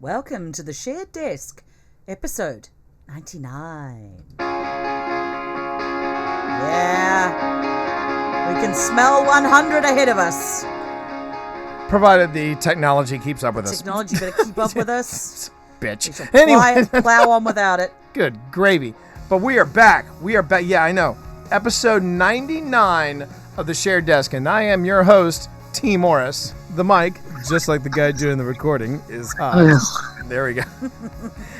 Welcome to the Shared Desk, episode 99. Yeah, we can smell 100 ahead of us. Provided the technology keeps up with us. Technology better keep up with us. Bitch. Anyway. Plow on without it. Good gravy. But we are back. Yeah, I know. Episode 99 of the Shared Desk, and I am your host, T. Morris. The mic, just like the guy doing the recording, is hot. There we go.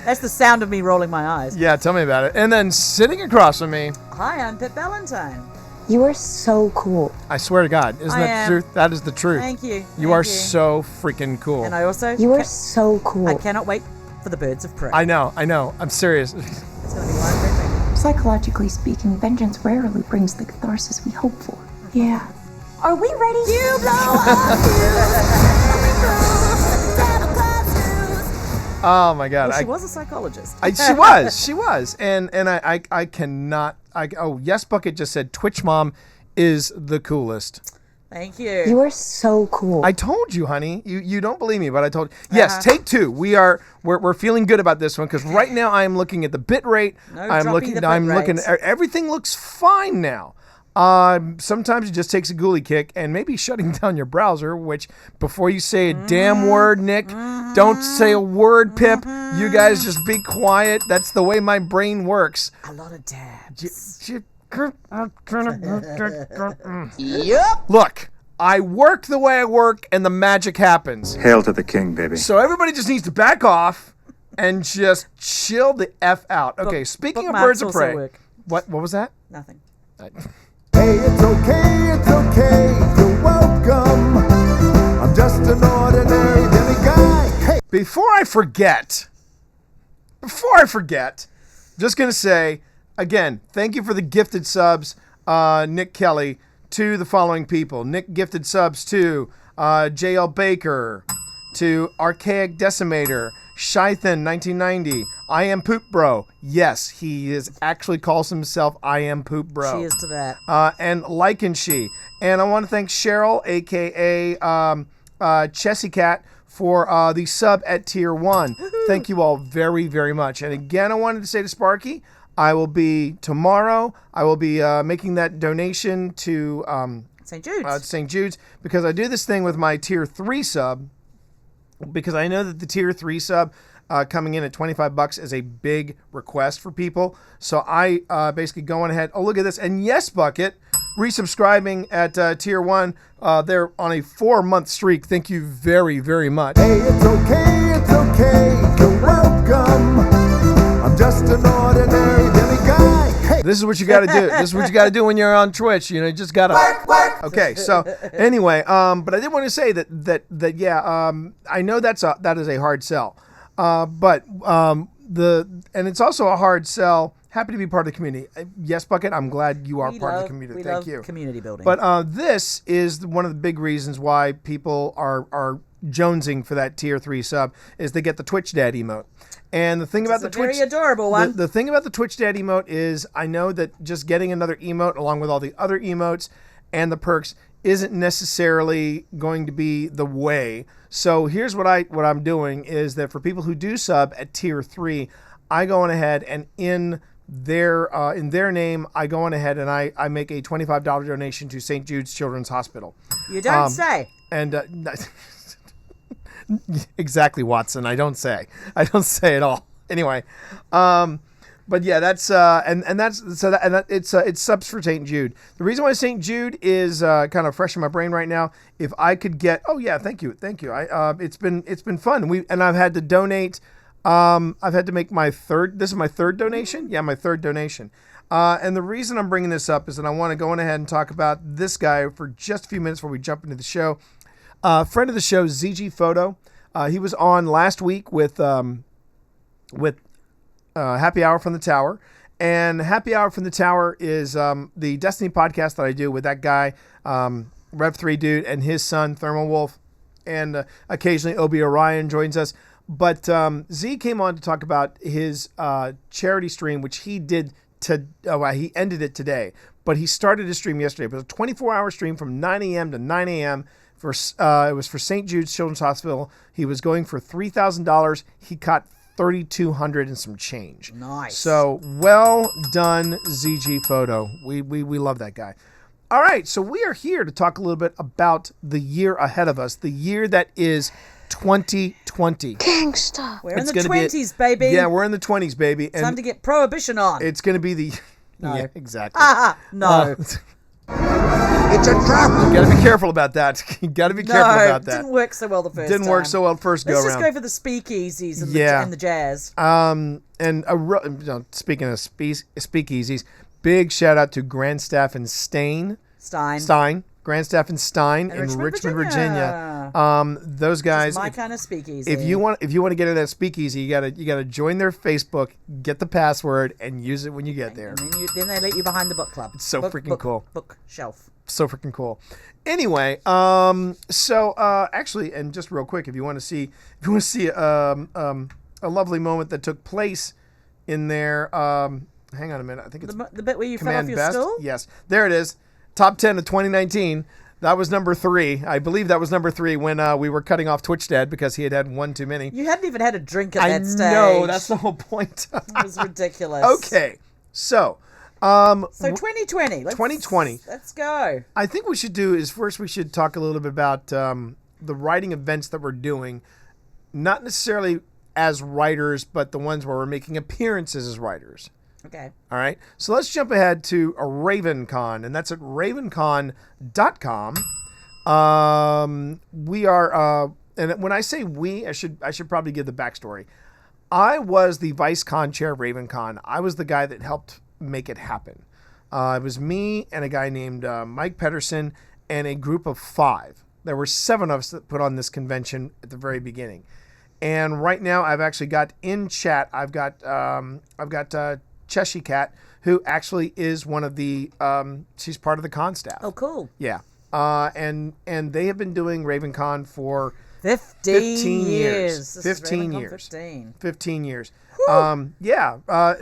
That's the sound of me rolling my eyes. Yeah, tell me about it. And then sitting across from me. Hi, I'm Pip Valentine. You are so cool. I swear to God, isn't that the truth? That is the truth. Thank you. You are so freaking cool. And I also... You are so cool. I cannot wait for the birds of prey. I know. I'm serious. It's going to be life-threatening. Psychologically speaking, vengeance rarely brings the catharsis we hope for. Yeah. Are we ready? You blow up, Oh my God. Well, she was a psychologist. She was. And I cannot, Yes Bucket just said Twitch Mom is the coolest. Thank you. You are so cool. I told you, honey. You don't believe me, but I told you. Yes, take two. We're feeling good about this one because right now I am looking at the bit rate. I'm looking. Everything looks fine now. Sometimes it just takes a ghoulie kick and maybe shutting down your browser, which before you say a damn word, Nick, don't say a word, Pip. You guys just be quiet. That's the way my brain works. A lot of dabs. Yep. Look, I work the way I work and the magic happens. Hail to the king, baby. So everybody just needs to back off and just chill the F out. Okay, speaking of birds of prey. What was that? Nothing. Hey, it's okay, you're welcome. I'm just an ordinary demiguy. Hey. Before I forget, just going to say, again, thank you for the gifted subs, Nick Kelly, to the following people. Nick gifted subs to J.L. Baker, to Archaic Decimator, Shythan 1990, I Am Poop Bro. Yes, he actually calls himself I Am Poop Bro. Cheers to that. And Lycanshe. And I want to thank Cheryl, a.k.a. Chessy Cat, for the sub at Tier 1. Thank you all very, very much. And again, I wanted to say to Sparky, tomorrow, I will be making that donation to St. Jude's, because I do this thing with my Tier 3 sub, because I know that the Tier 3 sub coming in at $25 is a big request for people. So I basically going ahead. Oh, look at this. And Yes Bucket, resubscribing at Tier 1. They're on a 4-month streak. Thank you very, very much. Hey, it's okay, you're welcome. I'm just an ordinary demiguy. Hey. This is what you got to do. This is what you got to do when you're on Twitch. You just got to work. Okay, so anyway, but I did want to say that I know that is a hard sell. But it's also a hard sell. Happy to be part of the community. Yes, Bucket, I'm glad you are part of the community. Thank you. Community building. But this is one of the big reasons why people are jonesing for that Tier 3 sub is they get the Twitch Dad emote. And the thing about the Twitch, very adorable one. The thing about the Twitch Dad emote is I know that just getting another emote along with all the other emotes and the perks isn't necessarily going to be the way. So here's what I'm doing is that for people who do sub at Tier 3, I go on ahead and in their name, I go on ahead and I make a $25 donation to St. Jude's Children's Hospital. You don't say. And exactly, Watson. I don't say at all. Anyway, but yeah, that's it's subs for St. Jude. The reason why St. Jude is kind of fresh in my brain right now, if I could get, thank you. It's been fun. I've had to donate. I've had to make this is my third donation. Yeah, my third donation. And the reason I'm bringing this up is that I want to go on ahead and talk about this guy for just a few minutes before we jump into the show. Friend of the show, ZG Photo. He was on last week with Happy Hour from the Tower. And Happy Hour from the Tower is the Destiny podcast that I do with that guy, Rev3 Dude, and his son, Thermal Wolf. And occasionally Obi Orion joins us. But Z came on to talk about his charity stream, which he did he ended it today. But he started his stream yesterday. It was a 24-hour stream from 9 a.m. to 9 a.m. it was for St. Jude's Children's Hospital. He was going for $3,000. He caught $3,200 and some change. Nice. So well done, ZG Photo. We love that guy. All right, so we are here to talk a little bit about the year ahead of us, the year that is 2020. Gangsta. We're in It's the gonna be 20s, baby. Yeah, we're in the 20s, baby. And Time to get prohibition on. it's going to be the... No. Yeah, exactly. No. It's a trap. You got to be careful about that. You got to be careful No, about it that. didn't work so well the first Didn't time. work so well first Let's go just around. go for the speakeasies and, Yeah. and the jazz. Speaking of speakeasies, big shout out to Grandstaff and Stein, Grandstaff and Stein in Richmond, Virginia. Those guys. My kind of speakeasy. If you want to get into that speakeasy, you gotta join their Facebook, get the password, and use it when you get there. And then they let you behind the book club. It's so freaking cool. Bookshelf. So freaking cool. Anyway, actually, and just real quick, if you want to see a lovely moment that took place in there. Hang on a minute. I think it's The bit where you fell off Command your Best. stool? Yes, there it is. Top 10 of 2019. That was number 3. I believe that was number 3 when we were cutting off Twitch Dad because he had one too many. You hadn't even had a drink at I that stage. know, that's the whole point. It was ridiculous. Okay, so So 2020. 2020. Let's go. I think we should do is first we should talk a little bit about the writing events that we're doing, not necessarily as writers, but the ones where we're making appearances as writers. Okay. All right. So let's jump ahead to a RavenCon, and that's at ravencon.com. We are, and when I say we, I should probably give the backstory. I was the vice con chair of RavenCon. I was the guy that helped make it happen. It was me and a guy named Mike Pedersen and a group of 5. There were 7 of us that put on this convention at the very beginning. And right now, I've actually got in chat. I've got Cheshire Cat, who actually is one of the. She's part of the con staff. Oh, cool. Yeah. And they have been doing RavenCon for 15 years. This is 15 RavenCon years. 15. 15 years.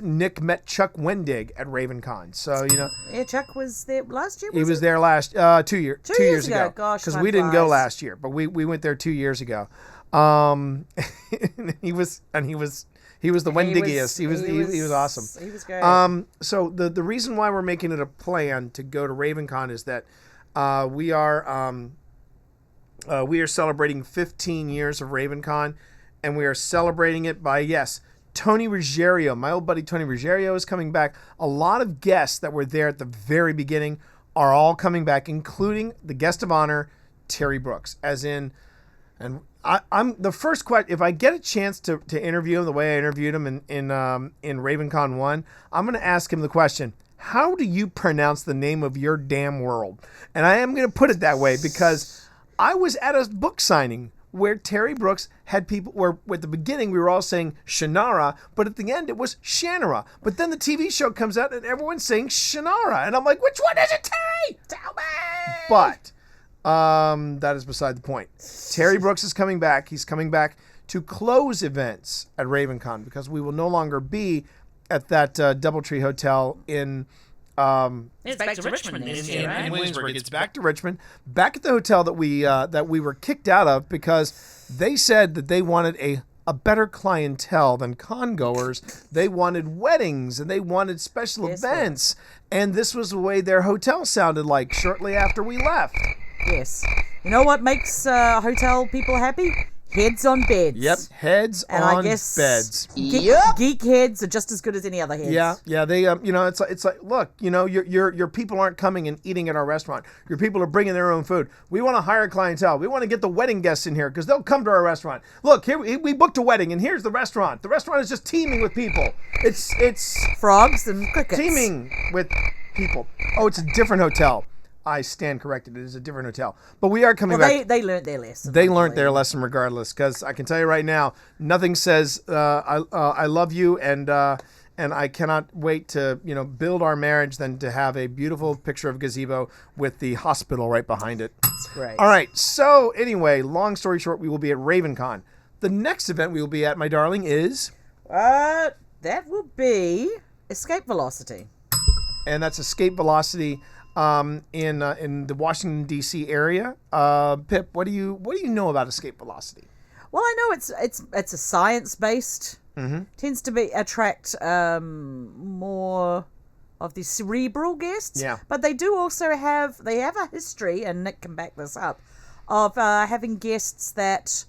Nick met Chuck Wendig at RavenCon, so Yeah, Chuck was there last year. he was it? there last 2 years. 2 years ago. Gosh, because time we didn't go flies. last year, but we went there 2 years ago. He was the Wendigiest. He was awesome. He was great. So the reason why we're making it a plan to go to RavenCon is that we are celebrating 15 years of RavenCon, and we are celebrating it by Tony Ruggiero, my old buddy Tony Ruggiero is coming back. A lot of guests that were there at the very beginning are all coming back, including the guest of honor, Terry Brooks. And I'm the first question. If I get a chance to interview him the way I interviewed him in RavenCon 1, I'm going to ask him the question: how do you pronounce the name of your damn world? And I am going to put it that way because I was at a book signing where Terry Brooks had people where at the beginning we were all saying Shannara, but at the end it was Shannara. But then the TV show comes out and everyone's saying Shannara, and I'm like, which one is it, Terry? Tell me. But that is beside the point. Terry Brooks is coming back. He's coming back to close events at RavenCon because we will no longer be at that DoubleTree Hotel in. It's back to Richmond this year, right? In Williamsburg. It's back to Richmond, back at the hotel that we were kicked out of because they said that they wanted a better clientele than con-goers. They wanted weddings and they wanted special events, and this was the way their hotel sounded like shortly after we left. Yes. You know what makes hotel people happy? Heads on beds. Yep, heads And on I guess beds. Geek heads are just as good as any other heads. Yeah. They, it's like, look, your people aren't coming and eating at our restaurant. Your people are bringing their own food. We want to hire clientele. We want to get the wedding guests in here because they'll come to our restaurant. Look, here we booked a wedding, and here's the restaurant. The restaurant is just teeming with people. It's Frogs and crickets. teeming with people. Oh, it's a different hotel. I stand corrected. It is a different hotel. But we are coming back. They learned their lesson. They learned their lesson regardless, because I can tell you right now, nothing says I love you and I cannot wait to build our marriage than to have a beautiful picture of gazebo with the hospital right behind it. That's great. All right. So anyway, long story short, we will be at RavenCon. The next event we will be at, my darling, is That will be Escape Velocity. and that's Escape Velocity. in the Washington D.C. area. Pip, what do you know about escape velocity? Well, I know it's a science based. Tends to attract more of the cerebral guests. Yeah. But they do also have a history, and Nick can back this up, of having guests that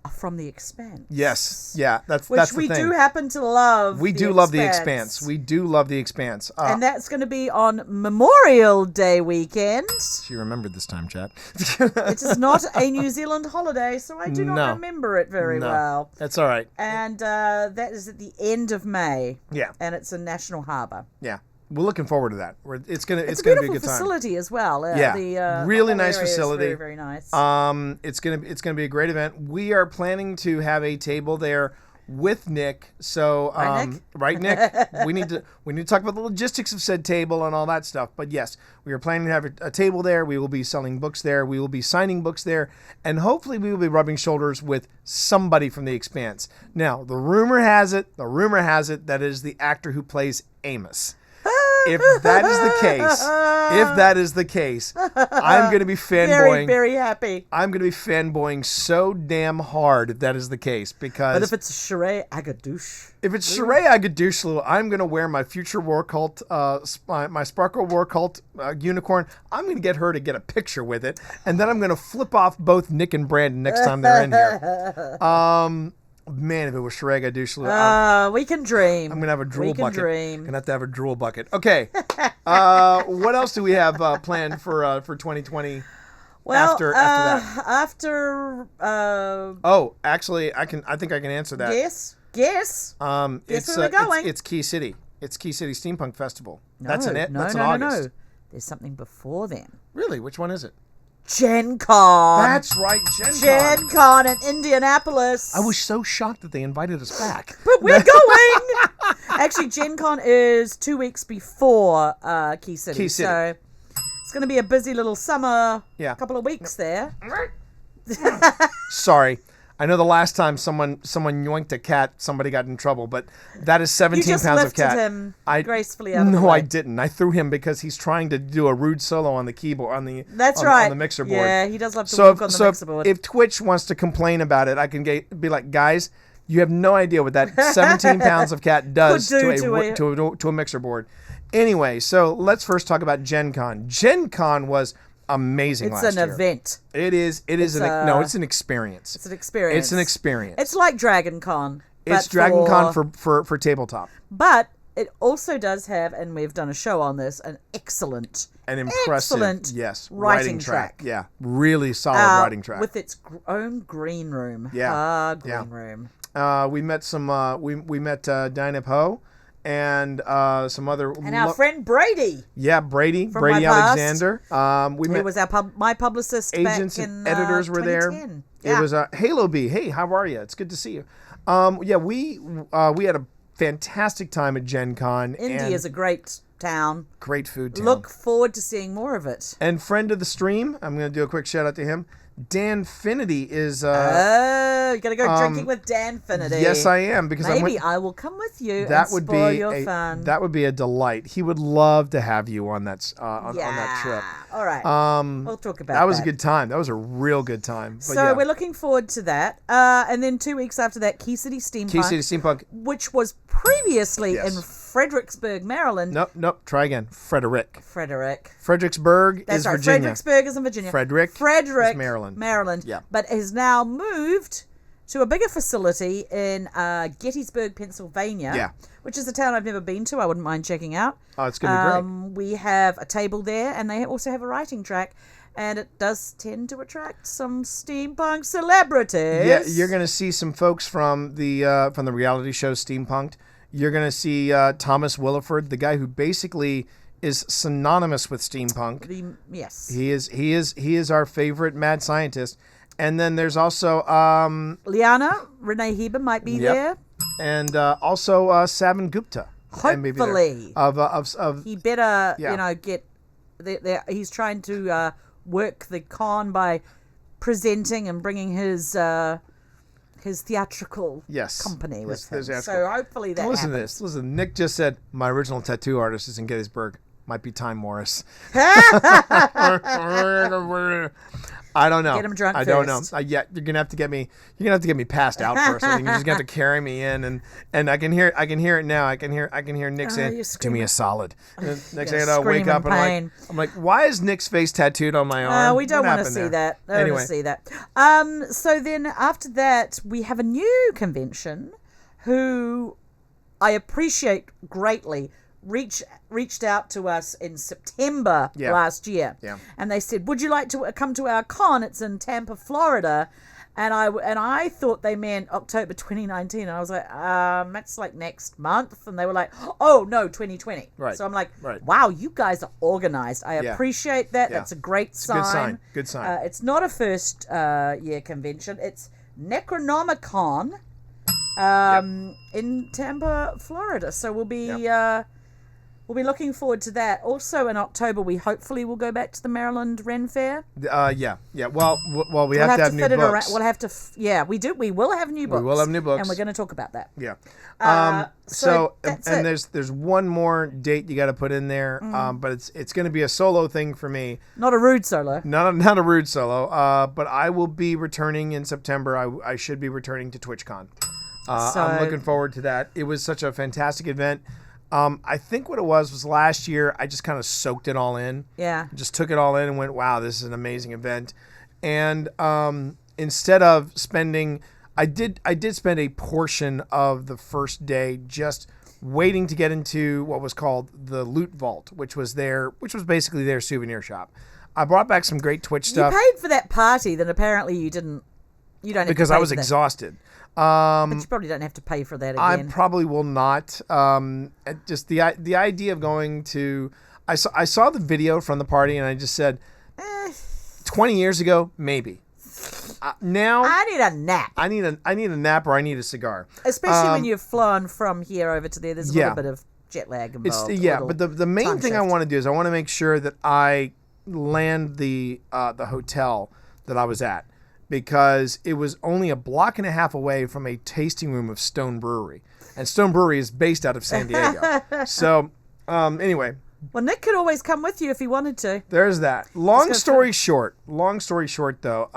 are from The Expanse. Yes. Yeah. That's Which the we thing. do happen to love. We do love The Expanse. We do love The Expanse. And that's going to be on Memorial Day weekend. She remembered this time, chat. It is not a New Zealand holiday, so I do not No. remember it very No. well. That's all right. And that is at the end of May. Yeah. And it's in National Harbour. Yeah. We're looking forward to that. It's gonna It's a be a beautiful good time. facility as well. Yeah. The Really whole nice area is facility. very, very nice. It's gonna be a great event. We are planning to have a table there with Nick. So Right, Nick? Nick? we need to talk about the logistics of said table and all that stuff. But yes, we are planning to have a table there. We will be selling books there. We will be signing books there, and hopefully we will be rubbing shoulders with somebody from The Expanse. Now, the rumor has it that it is the actor who plays Amos. If that is the case, I'm going to be fanboying. Very, very happy. I'm going to be fanboying so damn hard if that is the case, because But if it's Sheree Agadouche. if it's Sheree Agadouche, I'm going to wear my future War Cult, my Sparkle War Cult unicorn. I'm going to get her to get a picture with it, and then I'm going to flip off both Nick and Brandon next time they're in here. Man, if it was Sheree Agadouche, We can dream. I'm gonna have a drool We can bucket. dream. Gonna have to have a drool bucket. Okay. What else do we have planned for 2020? Well, after that. After Oh, actually, I think I can answer that. guess. It's where we're going. It's Key City. It's Key City Steampunk Festival. No, That's no, That's in no, August. no. There's something before then. Really? Which one is it? Gen Con. That's right, Gen Con. Gen Con in Indianapolis. I was so shocked that they invited us back. But we're going. Actually, Gen Con is 2 weeks before Key City. Key City. So it's going to be a busy little summer couple of weeks there. Sorry. I know the last time someone yoinked a cat, somebody got in trouble, but that is 17 You just pounds of lifted cat. him gracefully out of the No, way. I didn't. I threw him because he's trying to do a rude solo on the keyboard, on the mixer board. Yeah, he does love to So, walk on the so mixer board. if Twitch wants to complain about it, I can be like, guys, you have no idea what that 17 pounds of cat does Could do to a mixer board. Anyway, so let's first talk about Gen Con. Gen Con was amazing It's last an year. event. It is. It's an experience. It's an experience. It's an experience. It's like Dragon Con. It's but Dragon Con for tabletop. But it also does have, and we've done a show on this, an excellent, An impressive, excellent yes, writing track. Yeah, really solid writing track. with its own green room. Yeah. Green room. We met some. We met Dinah Poe and some other. And our friend Brady, Brady my past. Alexander. We who met was my publicist agents back and in editors were there. 2010. It Yeah. was Halo B. Hey, how are you? It's good to see you. We had a fantastic time at Gen Con. Indy is a great town. great food town. Look forward to seeing more of it. And friend of the stream, I'm going to do a quick shout out to him. Dan Finity is. You gotta go drinking with Dan Finity. Yes, I am, because Maybe I will come with you. that and would spoil be your fun. that would be a delight. He would love to have you on that on that trip. All right. We'll talk about that. That was a good time. That was a real good time. But So yeah. we're looking forward to that. And then 2 weeks after that, Key City Steampunk. Key City Steampunk. Which was previously Yes. in Fredericksburg, Maryland. Nope. Try again. Fredericksburg Fredericksburg That's is right. Virginia. Fredericksburg is in Virginia. Frederick is Maryland. Maryland. Yeah. But has now moved to a bigger facility in Gettysburg, Pennsylvania. Yeah. Which is a town I've never been to. I wouldn't mind checking out. Oh, it's going to be great. We have a table there, and they also have a writing track. And it does tend to attract some steampunk celebrities. Yeah, you're going to see some folks from the reality show Steampunked. You're going to see Thomas Williford, the guy who basically is synonymous with steampunk. Yes. He is our favorite mad scientist. And then there's also Liana Renee Heba might be there. And also Savan Gupta. Hopefully. Of He better, Yeah. get. He's trying to work the con by presenting and bringing his theatrical company with him. His So hopefully that Listen to happens. this. Listen, Nick just said my original tattoo artist is in Gettysburg. Might be time, Morris. I don't know. Get 'em drunk I don't know. first. Yeah, you're gonna have to get me. You're gonna have to get me passed out first. I think you're just gonna have to carry me in, and I can hear it now. I can hear Nick saying, you're "Do me a solid." And then next thing I know, I scream wake up in and pain. I'm like, why is Nick's face tattooed on my arm? We don't What want to happened see there? that. I don't Anyway. want to see that. So then after that, we have a new convention who I appreciate greatly. Reached out to us in September Yeah. last year, Yeah. and they said, "Would you like to come to our con? It's in Tampa, Florida." And I thought they meant October 2019, and I was like, that's like next month. And they were like, "Oh no, 2020." Right. So I'm like, Right. "Wow, you guys are organized. I Yeah. appreciate that. Yeah. That's a great sign. Good sign. Good sign. It's not a first year convention. It's Necronomicon in Tampa, Florida. So we'll be looking forward to that. Also in October, we hopefully will go back to the Maryland Ren Fair. Yeah. Well, we have to have new fit it around. books. We'll have to. We do. We will have new books. will have new books. and we're going to talk about that. Yeah. So and that's it. there's one more date you got to put in there, but it's going to be a solo thing for me. Not a rude solo. Not a rude solo. But I will be returning in September. I should be returning to TwitchCon. I'm looking forward to that. It was such a fantastic event. I think what it was last year, I just kind of soaked it all in. Yeah. Just took it all in and went, wow, this is an amazing event. And instead of spending, I did spend a portion of the first day just waiting to get into what was called the Loot Vault, which was basically their souvenir shop. I brought back some great Twitch stuff. You paid for that party that apparently you didn't. You don't have because to pay I was for that. exhausted. But you probably don't have to pay for that I again. probably will not. Just the idea of going to, I saw the video from the party and I just said, 20 years ago maybe. Now I need a nap. I need a nap or I need a cigar. Especially when you've flown from here over to there. There's a Yeah. little bit of jet lag It's involved. but the main time thing I shift. want to do is I want to make sure that I land the hotel that I was at, because it was only a block and a half away from a tasting room of Stone Brewery, and Stone Brewery is based out of San Diego. So anyway, Well, Nick could always come with you if he wanted to. there's that. Long story short though,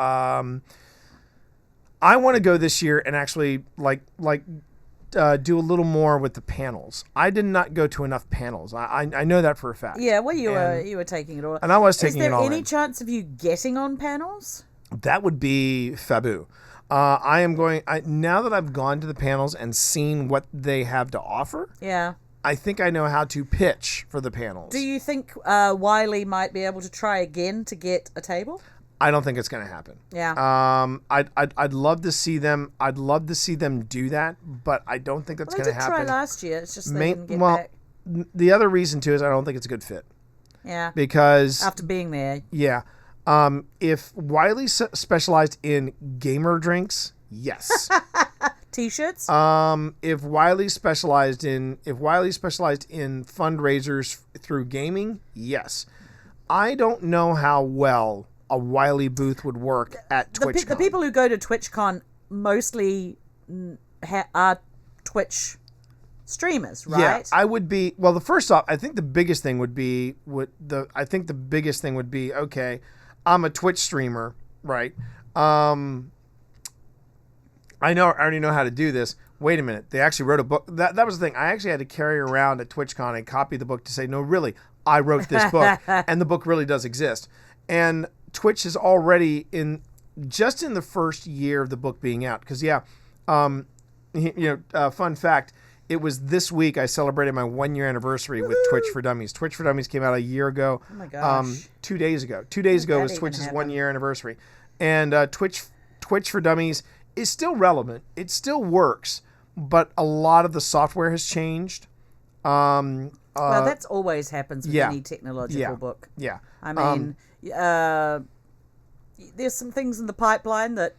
I want to go this year and actually do a little more with the panels. I did not go to enough panels. I know that for a fact. Yeah, well, you were taking it all. And I was taking it all Is there any in. chance of you getting on panels? That would be Fabu. Now that I've gone to the panels and seen what they have to offer, Yeah. I think I know how to pitch for the panels. Do you think Wiley might be able to try again to get a table? I don't think it's going to happen. Yeah. I'd love to see them. I'd love to see them do that, but I don't think that's Well, going they to did try happen. last year. It's just they didn't get back. The other reason too is I don't think it's a good fit, Yeah. because After being there. yeah, if Wiley specialized in gamer drinks, yes. T-shirts? If Wiley specialized in fundraisers through gaming, yes. I don't know how well a Wiley booth would work at TwitchCon. The people who go to TwitchCon mostly are Twitch streamers, right? Yeah, I would be. Well, the first off, I think the biggest thing would be okay, I'm a Twitch streamer, right? I already know how to do this. Wait a minute, they actually wrote a book. That was the thing. I actually had to carry around at TwitchCon and copy the book to say, no, really, I wrote this book, and the book really does exist. And Twitch is already in the first year of the book being out. Because fun fact, it was this week I celebrated my 1-year anniversary with Twitch for Dummies. Twitch for Dummies came out a year ago. Oh my gosh. 2 days ago. 2 days ago that was even Twitch's happen? 1-year anniversary, and Twitch for Dummies is still relevant. It still works, but a lot of the software has changed. Well, that's always happens with yeah. any technological Yeah. book. Yeah. I mean, there's some things in the pipeline that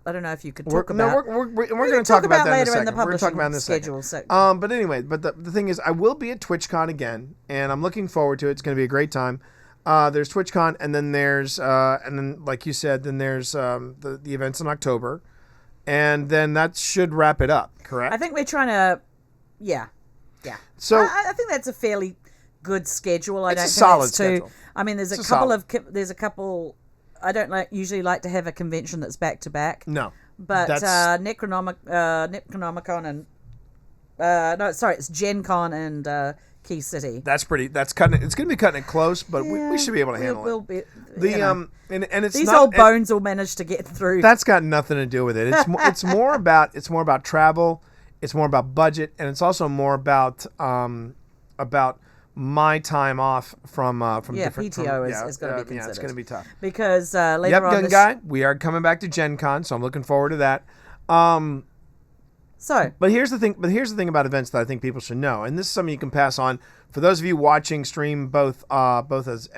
I don't know if you could talk about. We're going to talk about that later in a in the second. We're going to talk about it in a schedule. second. So. But anyway, the thing is, I will be at TwitchCon again, and I'm looking forward to it. It's going to be a great time. There's TwitchCon, and then there's like you said, then there's the events in October, and then that should wrap it up. Correct? I think we're trying to, yeah. So I think that's a fairly good schedule. I It's don't a think solid it's too. schedule. I mean, there's It's a a couple solid. there's a couple. I don't usually like to have a convention that's back to back. No. But That's- Necronomicon and no, sorry, it's Gen Con and Key City. That's cutting it. It's going to be cutting it close, but we should be able to handle we'll it. be, The you know. and it's These not, old bones will manage to get through. That's got nothing to do with it. It's more about travel. It's more about budget, and it's also more about my time off from different PTO is going to be considered. Yeah, it's going to be tough. Because later Yep, on Gun this, Guy. We are coming back to Gen Con, so I'm looking forward to that. So But here's the thing about events that I think people should know, and this is something you can pass on for those of you watching stream both as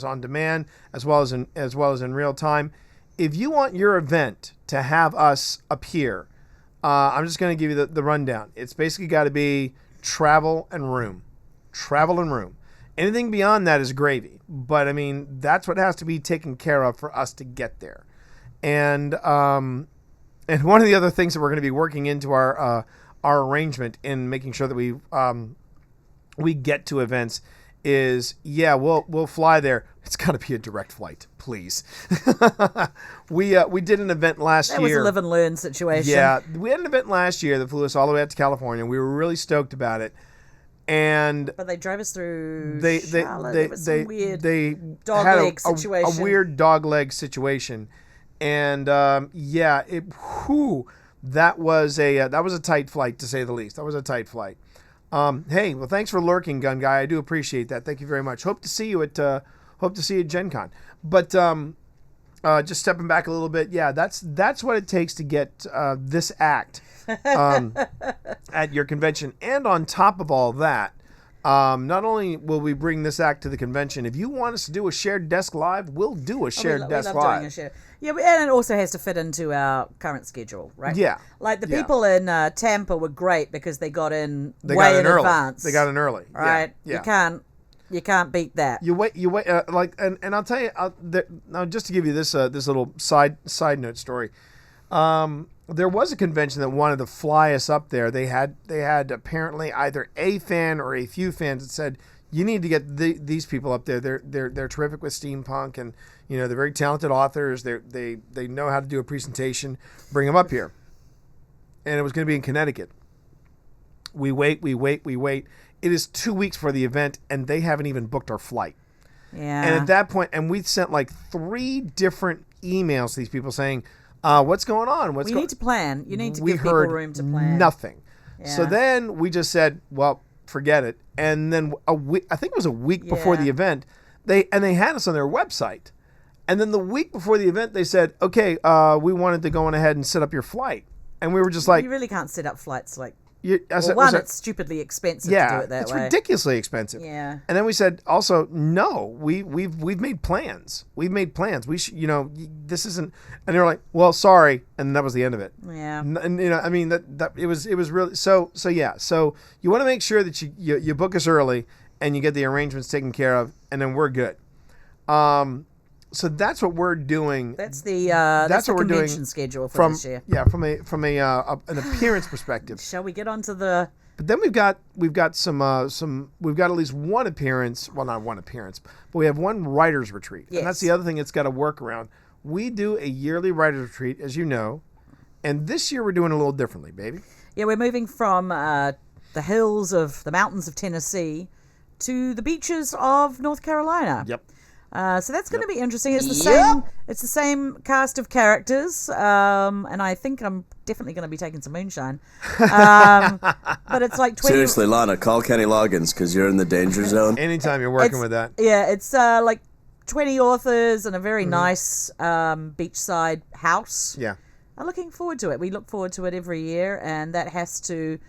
on demand as well as in real time. If you want your event to have us appear, I'm just going to give you the rundown. It's basically got to be travel and room. Anything beyond that is gravy, but I mean that's what has to be taken care of for us to get there, and one of the other things that we're going to be working into our arrangement in making sure that we get to events is we'll fly there. It's got to be a direct flight, please. We did an event last that year. was a live and learn situation. Yeah, we had an event last year that flew us all the way out to California. We were really stoked about it, and But they drove us through they Charlotte. There was some weird dog had leg situation. a weird dog leg situation, and that was a tight flight, to say the least. That was a tight flight. Hey, well, thanks for lurking, Gun Guy. I do appreciate that. Thank you very much. Hope to see you at Gen Con. But just stepping back a little bit, that's what it takes to get this act at your convention. And on top of all that, not only will we bring this act to the convention, if you want us to do a shared desk live, we'll do a shared desk we love doing a live. share. Yeah, and it also has to fit into our current schedule, right? Yeah. Like the Yeah. people in Tampa were great because they got in They way got in early. advance. They got in early. Yeah, Right? Yeah. You can't beat that. You wait, and I'll tell you, now just to give you this little side note story. There was a convention that wanted to fly us up there. They had apparently either a fan or a few fans that said, you need to get these people up there. They're terrific with steampunk, and they're very talented authors. They know how to do a presentation. Bring them up here. And it was going to be in Connecticut. We wait. It is 2 weeks for the event, and they haven't even booked our flight. Yeah. And at that point, and we sent like 3 different emails to these people saying, what's going on? You need to plan. You need to we give people heard room to plan. nothing. So Yeah. then we just said, well, forget it. And then I think it was a week before Yeah. the event, they had us on their website. And then the week before the event, they said, okay, we wanted to go on ahead and set up your flight. And we were just like, You really can't set up flights like. was It's stupidly expensive to do yeah, it that it's way. ridiculously expensive. Yeah. And then we said, also, no, we've made plans. We've made plans. We should, this isn't. And they were like, well, sorry, and that was the end of it. Yeah. And I mean that it was really so yeah. So you want to make sure that you book us early and you get the arrangements taken care of, and then we're good. So that's what we're doing. That's the what we're doing convention schedule for from this year. from an appearance perspective. Shall we get on to the? But then we've got at least one appearance. Well, not one appearance, but we have one writers retreat, and that's Yes. the other thing that's got to work around. We do a yearly writers retreat, as you know, and this year we're doing it a little differently, baby. Yeah, we're moving from the mountains of Tennessee to the beaches of North Carolina. Yep. So that's going to be interesting. It's the same. It's the same cast of characters, and I think I'm definitely going to be taking some moonshine. But it's like 20. Seriously, Lana, call Kenny Loggins because you're in the danger zone. Anytime you're working with that. Yeah, it's like 20 authors and a very nice beachside house. Yeah. I'm looking forward to it. We look forward to it every year, and that has to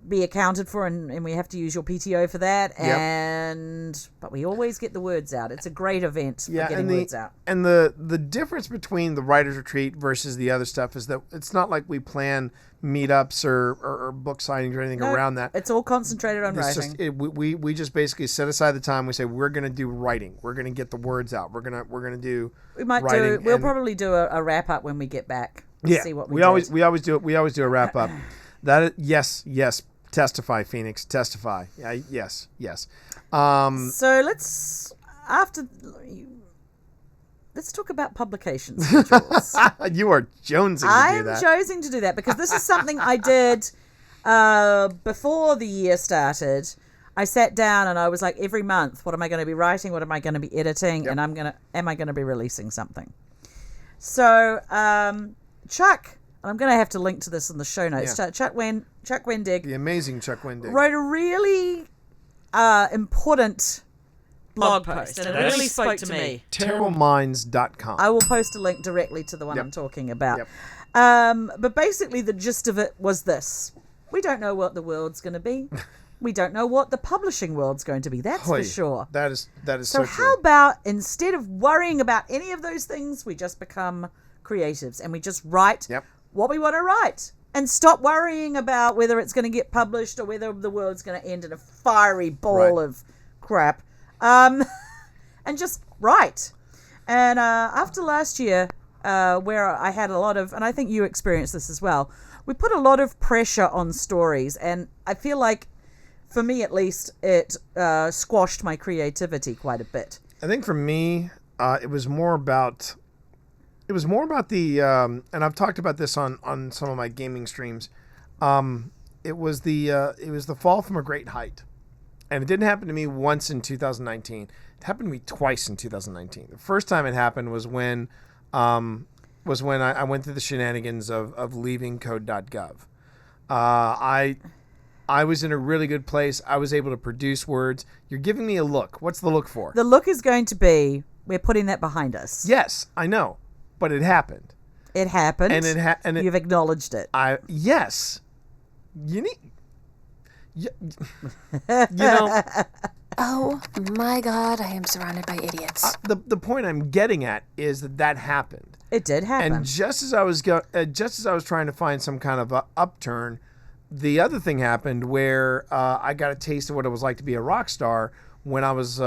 be accounted for, and we have to use your PTO for that. Yep. But we always get the words out. It's a great event for getting and words out. And the difference between the writers retreat versus the other stuff is that it's not like we plan meetups or book signings or anything around that. It's all concentrated on It's writing. just we just basically set aside the time. We say we're going to do writing. We're going to get the words out. We're gonna do. We might writing We'll and- probably do a wrap up when we get back. Yeah. See what we always do a wrap up. Yes. Testify, Phoenix. Testify. Yes. So let's talk about publication schedules. You are jonesing to do I'm that. choosing to do that because this is something I did before the year started. I sat down and I was like, every month, what am I going to be writing? What am I going to be editing? Yep. And am I going to be releasing something? So Chuck, and I'm going to have to link to this in the show notes. Yeah. Chuck Wendig The amazing Chuck Wendig. wrote a really important Blog post, and it really spoke to me. TerribleMinds.com. I will post a link directly to the one Yep. I'm talking about. Yep. But basically, the gist of it was this: we don't know what the world's going to be. We don't know what the publishing world's going to be. That's Hoy, for sure. That is So so how true. about instead of worrying about any of those things, we just become creatives and we just write Yep. what we want to write and stop worrying about whether it's going to get published or whether the world's going to end in a fiery ball Right. of crap. And just write. And after last year, where I had a lot of, and I think you experienced this as well, we put a lot of pressure on stories, and I feel like, for me at least, it squashed my creativity quite a bit. I think for me, it was more about the and I've talked about this on some of my gaming streams. It was the fall from a great height, and it didn't happen to me once in 2019. It happened to me twice in 2019. The first time it happened was when I went through the shenanigans of leaving code.gov. I was in a really good place. I was able to produce words. You're giving me a look. What's the look for? The look is going to be, we're putting that behind us. Yes, I know, but it happened. It happened. And it You've acknowledged it. Yes. You need. You know, Oh my God, I am surrounded by idiots. the point I'm getting at is that happened, It did happen. and just as I was trying to find some kind of a upturn, the other thing happened where I got a taste of what it was like to be a rock star when I was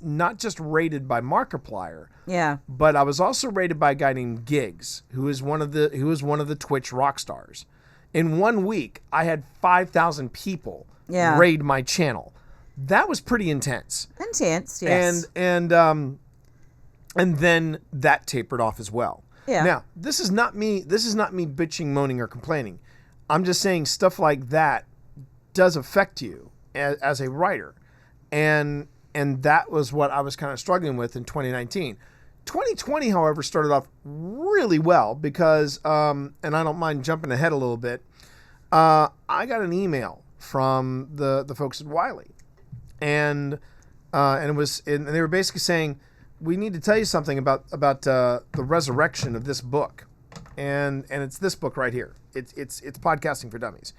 not just rated by Markiplier, yeah. but I was also rated by a guy named Giggs, who is one of the Twitch rock stars. In 1 week, I had 5,000 people Yeah. raid my channel. That was pretty intense. Intense, yes. And then that tapered off as well. Yeah. Now, this is not me bitching, moaning, or complaining. I'm just saying stuff like that does affect you as a writer. And that was what I was kind of struggling with in 2019. 2020, however, started off really well because, and I don't mind jumping ahead a little bit, I got an email from the folks at Wiley. And they were basically saying, we need to tell you something about the resurrection of this book, and it's this book right here. It's Podcasting for Dummies.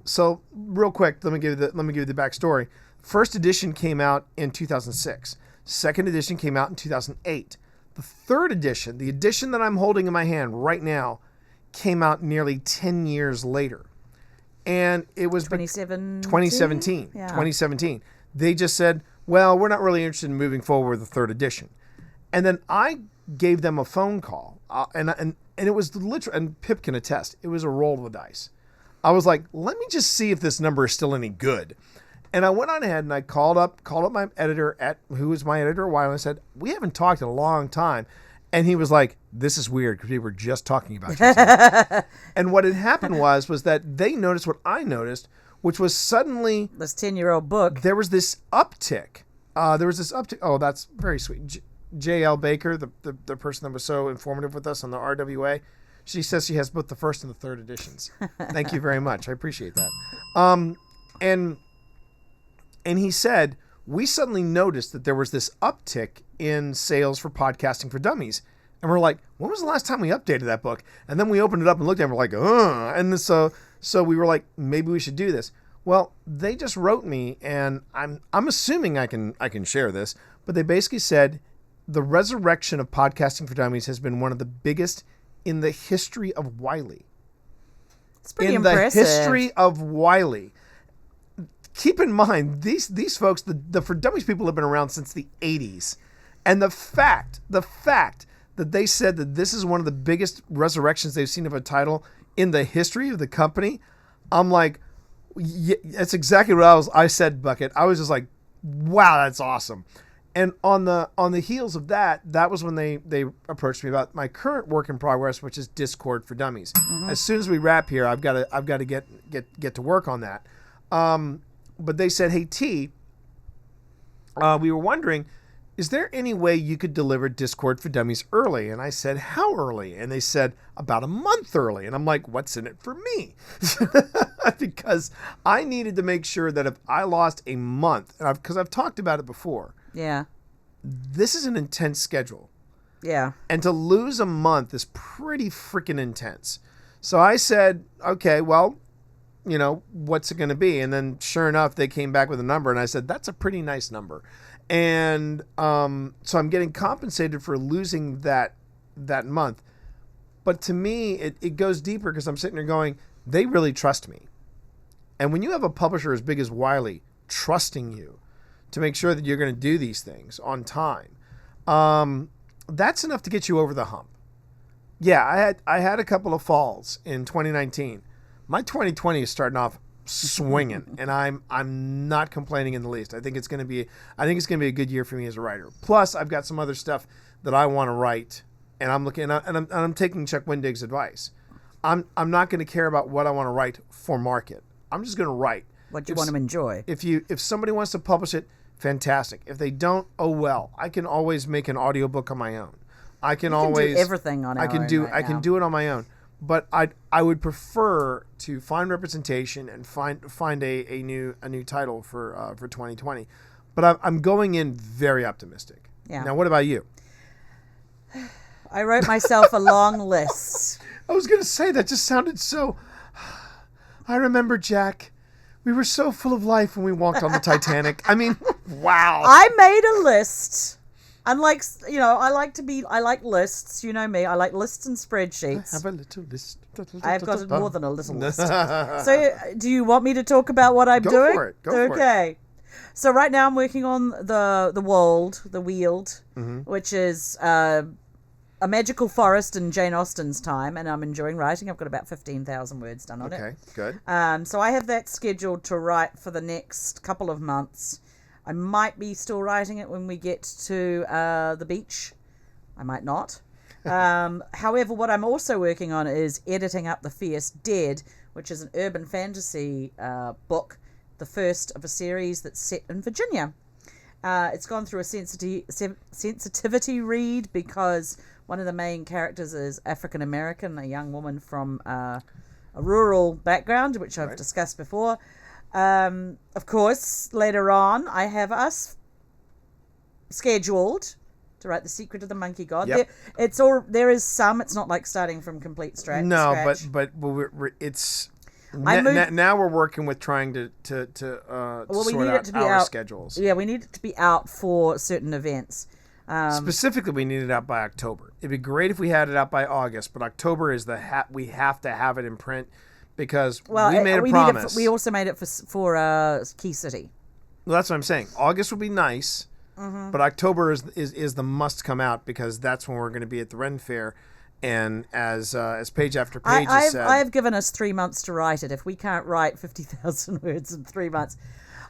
So real quick, let me give you the backstory. First edition came out in 2006. Second edition came out in 2008. The third edition, the edition that I'm holding in my hand right now, came out nearly 10 years later. And it was 2017. Yeah. 2017. They just said, well, we're not really interested in moving forward with the third edition. And then I gave them a phone call, and it was literally, and Pip can attest, it was a roll of the dice. I was like, let me just see if this number is still any good. And I went on ahead and I called up my editor who was my editor a while, and I said, we haven't talked in a long time. And he was like, this is weird because we were just talking about you. And what had happened was that they noticed what I noticed, which was suddenly This 10-year-old book. there was this uptick. Oh, that's very sweet. J.L. Baker, the person that was so informative with us on the RWA, she says she has both the first and the third editions. Thank you very much. I appreciate that. And he said, we suddenly noticed that there was this uptick in sales for Podcasting for Dummies. And we're like, when was the last time we updated that book? And then we opened it up and looked at it and we're like, ugh. And so we were like, maybe we should do this. Well, they just wrote me, and I'm assuming I can share this, but they basically said the resurrection of Podcasting for Dummies has been one of the biggest in the history of Wiley. It's pretty in impressive. the history of Wiley. Keep in mind, these folks, the For Dummies people have been around since the 80s. And the fact that they said that this is one of the biggest resurrections they've seen of a title in the history of the company, I'm like, Yeah, that's exactly what I said, Bucket. I was just like, wow, that's awesome. And on the heels of that, that was when they approached me about my current work in progress, which is Discord for Dummies. As soon as we wrap here, I've got to get to work on that. But they said, hey T, we were wondering, is there any way you could deliver Discord for Dummies early? And I said, how early? And they said, about a month early. And I'm like, what's in it for me? Because I needed to make sure that if I lost a month, and because I've talked about it before, Yeah. this is an intense schedule. Yeah. And to lose a month is pretty freaking intense. So I said, okay, well, you know, what's it going to be? And then sure enough, they came back with a number, and I said, that's a pretty nice number. And so I'm getting compensated for losing that month. But to me, it goes deeper because I'm sitting there going, they really trust me. And when you have a publisher as big as Wiley trusting you to make sure that you're going to do these things on time, that's enough to get you over the hump. Yeah, I had a couple of falls in 2019. My 2020 is starting off swinging, and I'm not complaining in the least. I think it's going to be a good year for me as a writer. Plus, I've got some other stuff that I want to write, and I'm taking Chuck Wendig's advice. I'm not going to care about what I want to write for market. I'm just going to write What you want to enjoy. If somebody wants to publish it, fantastic. If they don't, oh well. I can always make an audiobook on my own. I can always do everything on our own right I can now. do it on my own. But I would prefer to find representation and find a new title for 2020. But I'm going in very optimistic. Yeah. Now, what about you? I wrote myself a long list. I was going to say that just sounded so. I remember, Jack. We were so full of life when we walked on the Titanic. I mean, wow. I made a list. Unlike, I like lists. You know me. I like lists and spreadsheets. Have a little list. I've got more than a little list. So, do you want me to talk about what I'm Go doing? for it. Go for it. Okay. So right now I'm working on the Weald, Mm-hmm. which is a magical forest in Jane Austen's time, and I'm enjoying writing. I've got about 15,000 words done on it. Okay, good. So I have that scheduled to write for the next couple of months. I might be still writing it when we get to the beach. I might not. However, what I'm also working on is editing up The Fierce Dead, which is an urban fantasy book, the first of a series that's set in Virginia. It's gone through a sensitivity read because one of the main characters is African American, a young woman from a rural background, which I've discussed before. Of course, later on, I have us scheduled to write The Secret of the Monkey God. Yep. There is some. It's not like starting from complete scratch. But it's now we're working with trying to sort out our schedules. Yeah, we need it to be out for certain events. Specifically, we need it out by October. It'd be great if we had it out by August, but October is we have to have it in print because we made a promise. We also made it for Key City. Well, that's what I'm saying. August would be nice, but October is the must come out because that's when we're going to be at the Ren Fair. And as page after page has said, I've given us 3 months to write it. If we can't write 50,000 words in 3 months,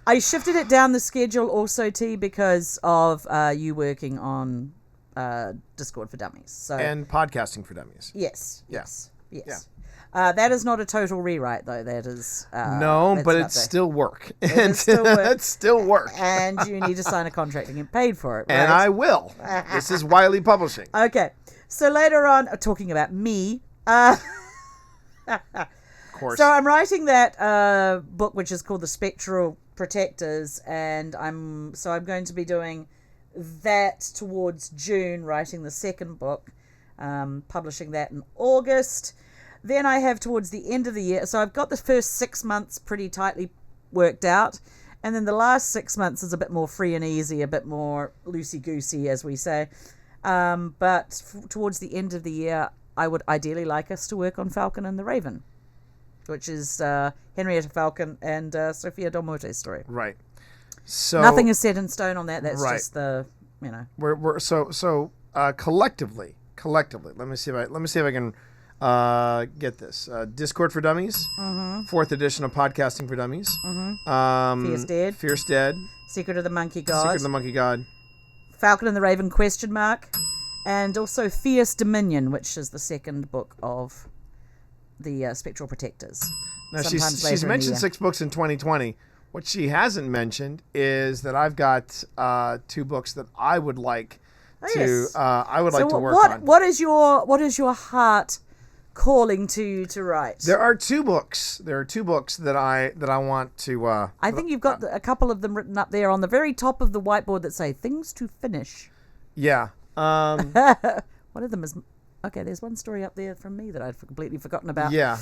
I shifted it down the schedule also, T, because of you working on Discord for Dummies. And podcasting for Dummies. Yes. Yeah. Yes. That is not a total rewrite, though. That is no, but it's still work. It's still work. It's still work. And you need to sign a contract and get paid for it. Right? And I will. This is Wiley Publishing. Okay. So later on, talking about me. Of course. So I'm writing that book, which is called The Spectral Protectors, and I'm going to be doing that towards June, writing the second book, publishing that in August. Then I have towards the end of the year, so I've got the first 6 months pretty tightly worked out, and then the last 6 months is a bit more free and easy, a bit more loosey-goosey, as we say. But towards the end of the year, I would ideally like us to work on Falcon and the Raven, which is Henrietta Falcon and Sophia Dolmote's story. Right. So nothing is set in stone on that. That's right. just the We're collectively. Let me see if I can. Get this. Discord for Dummies. Mm-hmm. 4th edition of Podcasting for Dummies. Mm-hmm. Fierce Dead. Fierce Dead. Secret of the Monkey God. Secret of the Monkey God. Falcon and the Raven ? And also Fierce Dominion, which is the second book of the Spectral Protectors. Now, Sometimes she's later in the mentioned year. 6 books in 2020. What she hasn't mentioned is that I've got 2 books that I would like to yes. to work on. What is your heart calling to write? There are 2 books. There are 2 books that I want to. I think you've got a couple of them written up there on the very top of the whiteboard that say things to finish. Yeah. One of them is okay. There's one story up there from me that I'd completely forgotten about. Yeah.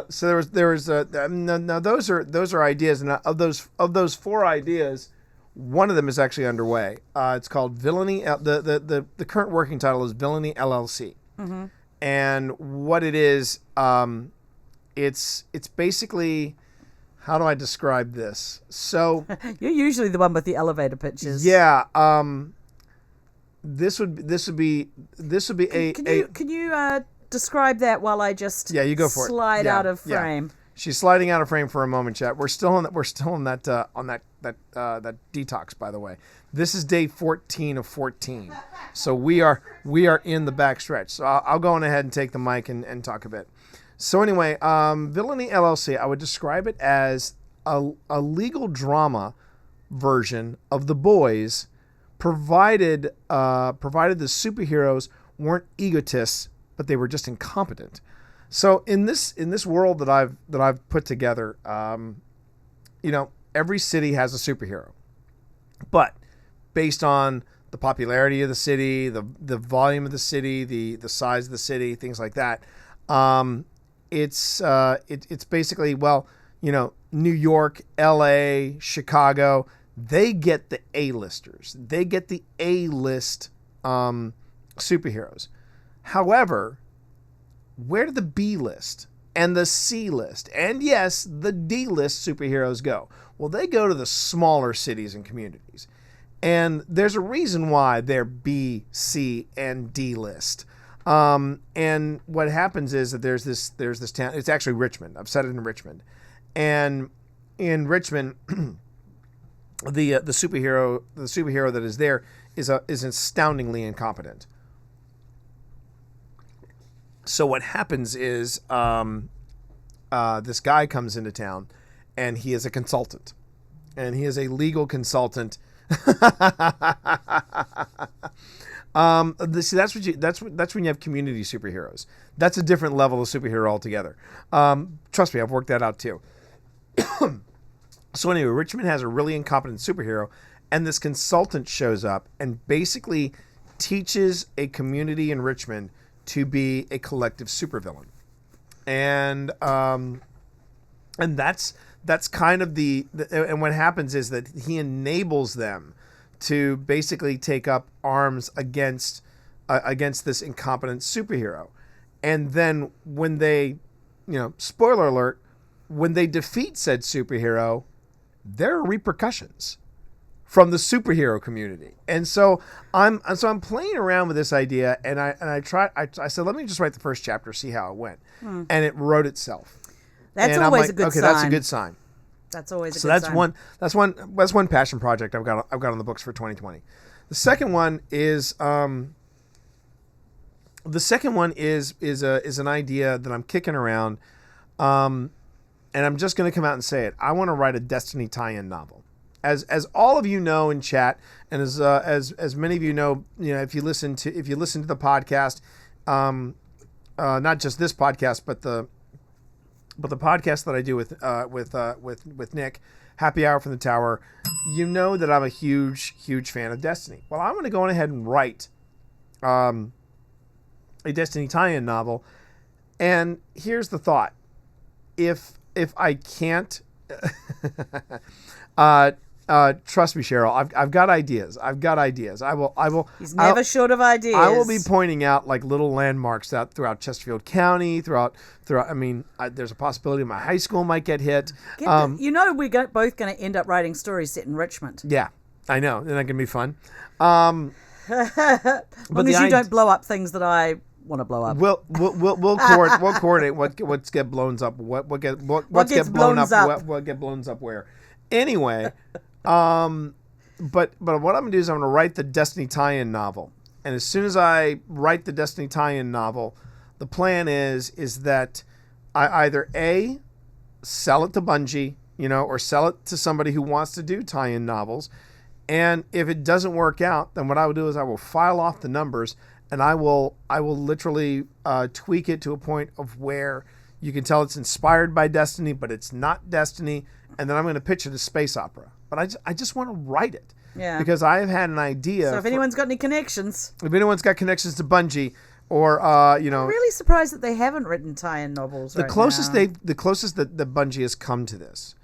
So there was no, those are ideas, and of those 4 ideas, one of them is actually underway. It's called Villainy. The current working title is Villainy LLC. Mm-hmm. And what it is, it's basically, how do I describe this? So You're usually the one with the elevator pitches. yeah, this would be a. Can you describe that while I just Yeah, you go for it. slide Yeah, out of yeah. frame? She's sliding out of frame for a moment, chat. We're still on that detox, by the way. This is day 14 of 14, so we are in the back stretch. So I'll go on ahead and take the mic and talk a bit. So anyway, Villainy LLC, I would describe it as a legal drama version of The Boys, provided the superheroes weren't egotists, but they were just incompetent. So in this world that I've put together, every city has a superhero, but based on the popularity of the city, the volume of the city, the size of the city, things like that, it's basically, New York, L.A., Chicago, they get the A-listers, they get the A-list superheroes. However, where do the B list and the C list and yes, the D list superheroes go? Well, they go to the smaller cities and communities. And there's a reason why they're B, C, and D list. And what happens is that there's this town. It's actually Richmond. I've said it in Richmond. And in Richmond, the superhero that is there is astoundingly incompetent. So what happens is this guy comes into town, and he is a consultant, and he is a legal consultant. That's when you have community superheroes. That's a different level of superhero altogether. Trust me, I've worked that out too. So anyway, Richmond has a really incompetent superhero, and this consultant shows up and basically teaches a community in Richmond to be a collective supervillain. And that's kind of and what happens is that he enables them to basically take up arms against this incompetent superhero. And then when they, spoiler alert, when they defeat said superhero, there are repercussions from the superhero community. And so I'm playing around with this idea, and I said, let me just write the first chapter, see how it went. And it wrote itself. That's and always I'm like, a good okay, sign. that's a good sign. That's always a So good that's sign. one passion project I've got on the books for 2020. The second one is an idea that I'm kicking around, and I'm just going to come out and say it. I want to write a Destiny tie-in novel. As all of you know in chat, and as many of you know, if you listen to the podcast, not just this podcast, but the podcast that I do with Nick, Happy Hour from the Tower, you know that I'm a huge fan of Destiny. Well, I'm going to go on ahead and write a Destiny tie-in novel, and here's the thought: if I can't, trust me, Cheryl, I've got ideas. I will. He's never short of ideas. I will be pointing out like little landmarks out throughout Chesterfield County, throughout. I mean, there's a possibility my high school might get hit. We're both going to end up writing stories set in Richmond. Yeah, I know. Isn't that going to be fun? As long as you don't blow up things that I want to blow up. We'll coordinate what's get blown up. What gets blown up. What get blown up where. Anyway, but what I'm gonna do is I'm gonna write the Destiny tie-in novel, and as soon as I write the Destiny tie-in novel, the plan is that I either A, sell it to Bungie, or sell it to somebody who wants to do tie-in novels, and if it doesn't work out, then what I will do is I will file off the numbers, and I will literally tweak it to a point of where you can tell it's inspired by Destiny, but it's not Destiny, and then I'm going to pitch it as space opera. But I just want to write it. Yeah. Because I've had an idea. So if anyone's got any connections. If anyone's got connections to Bungie, or I'm really surprised that they haven't written tie-in novels. The closest that Bungie has come to this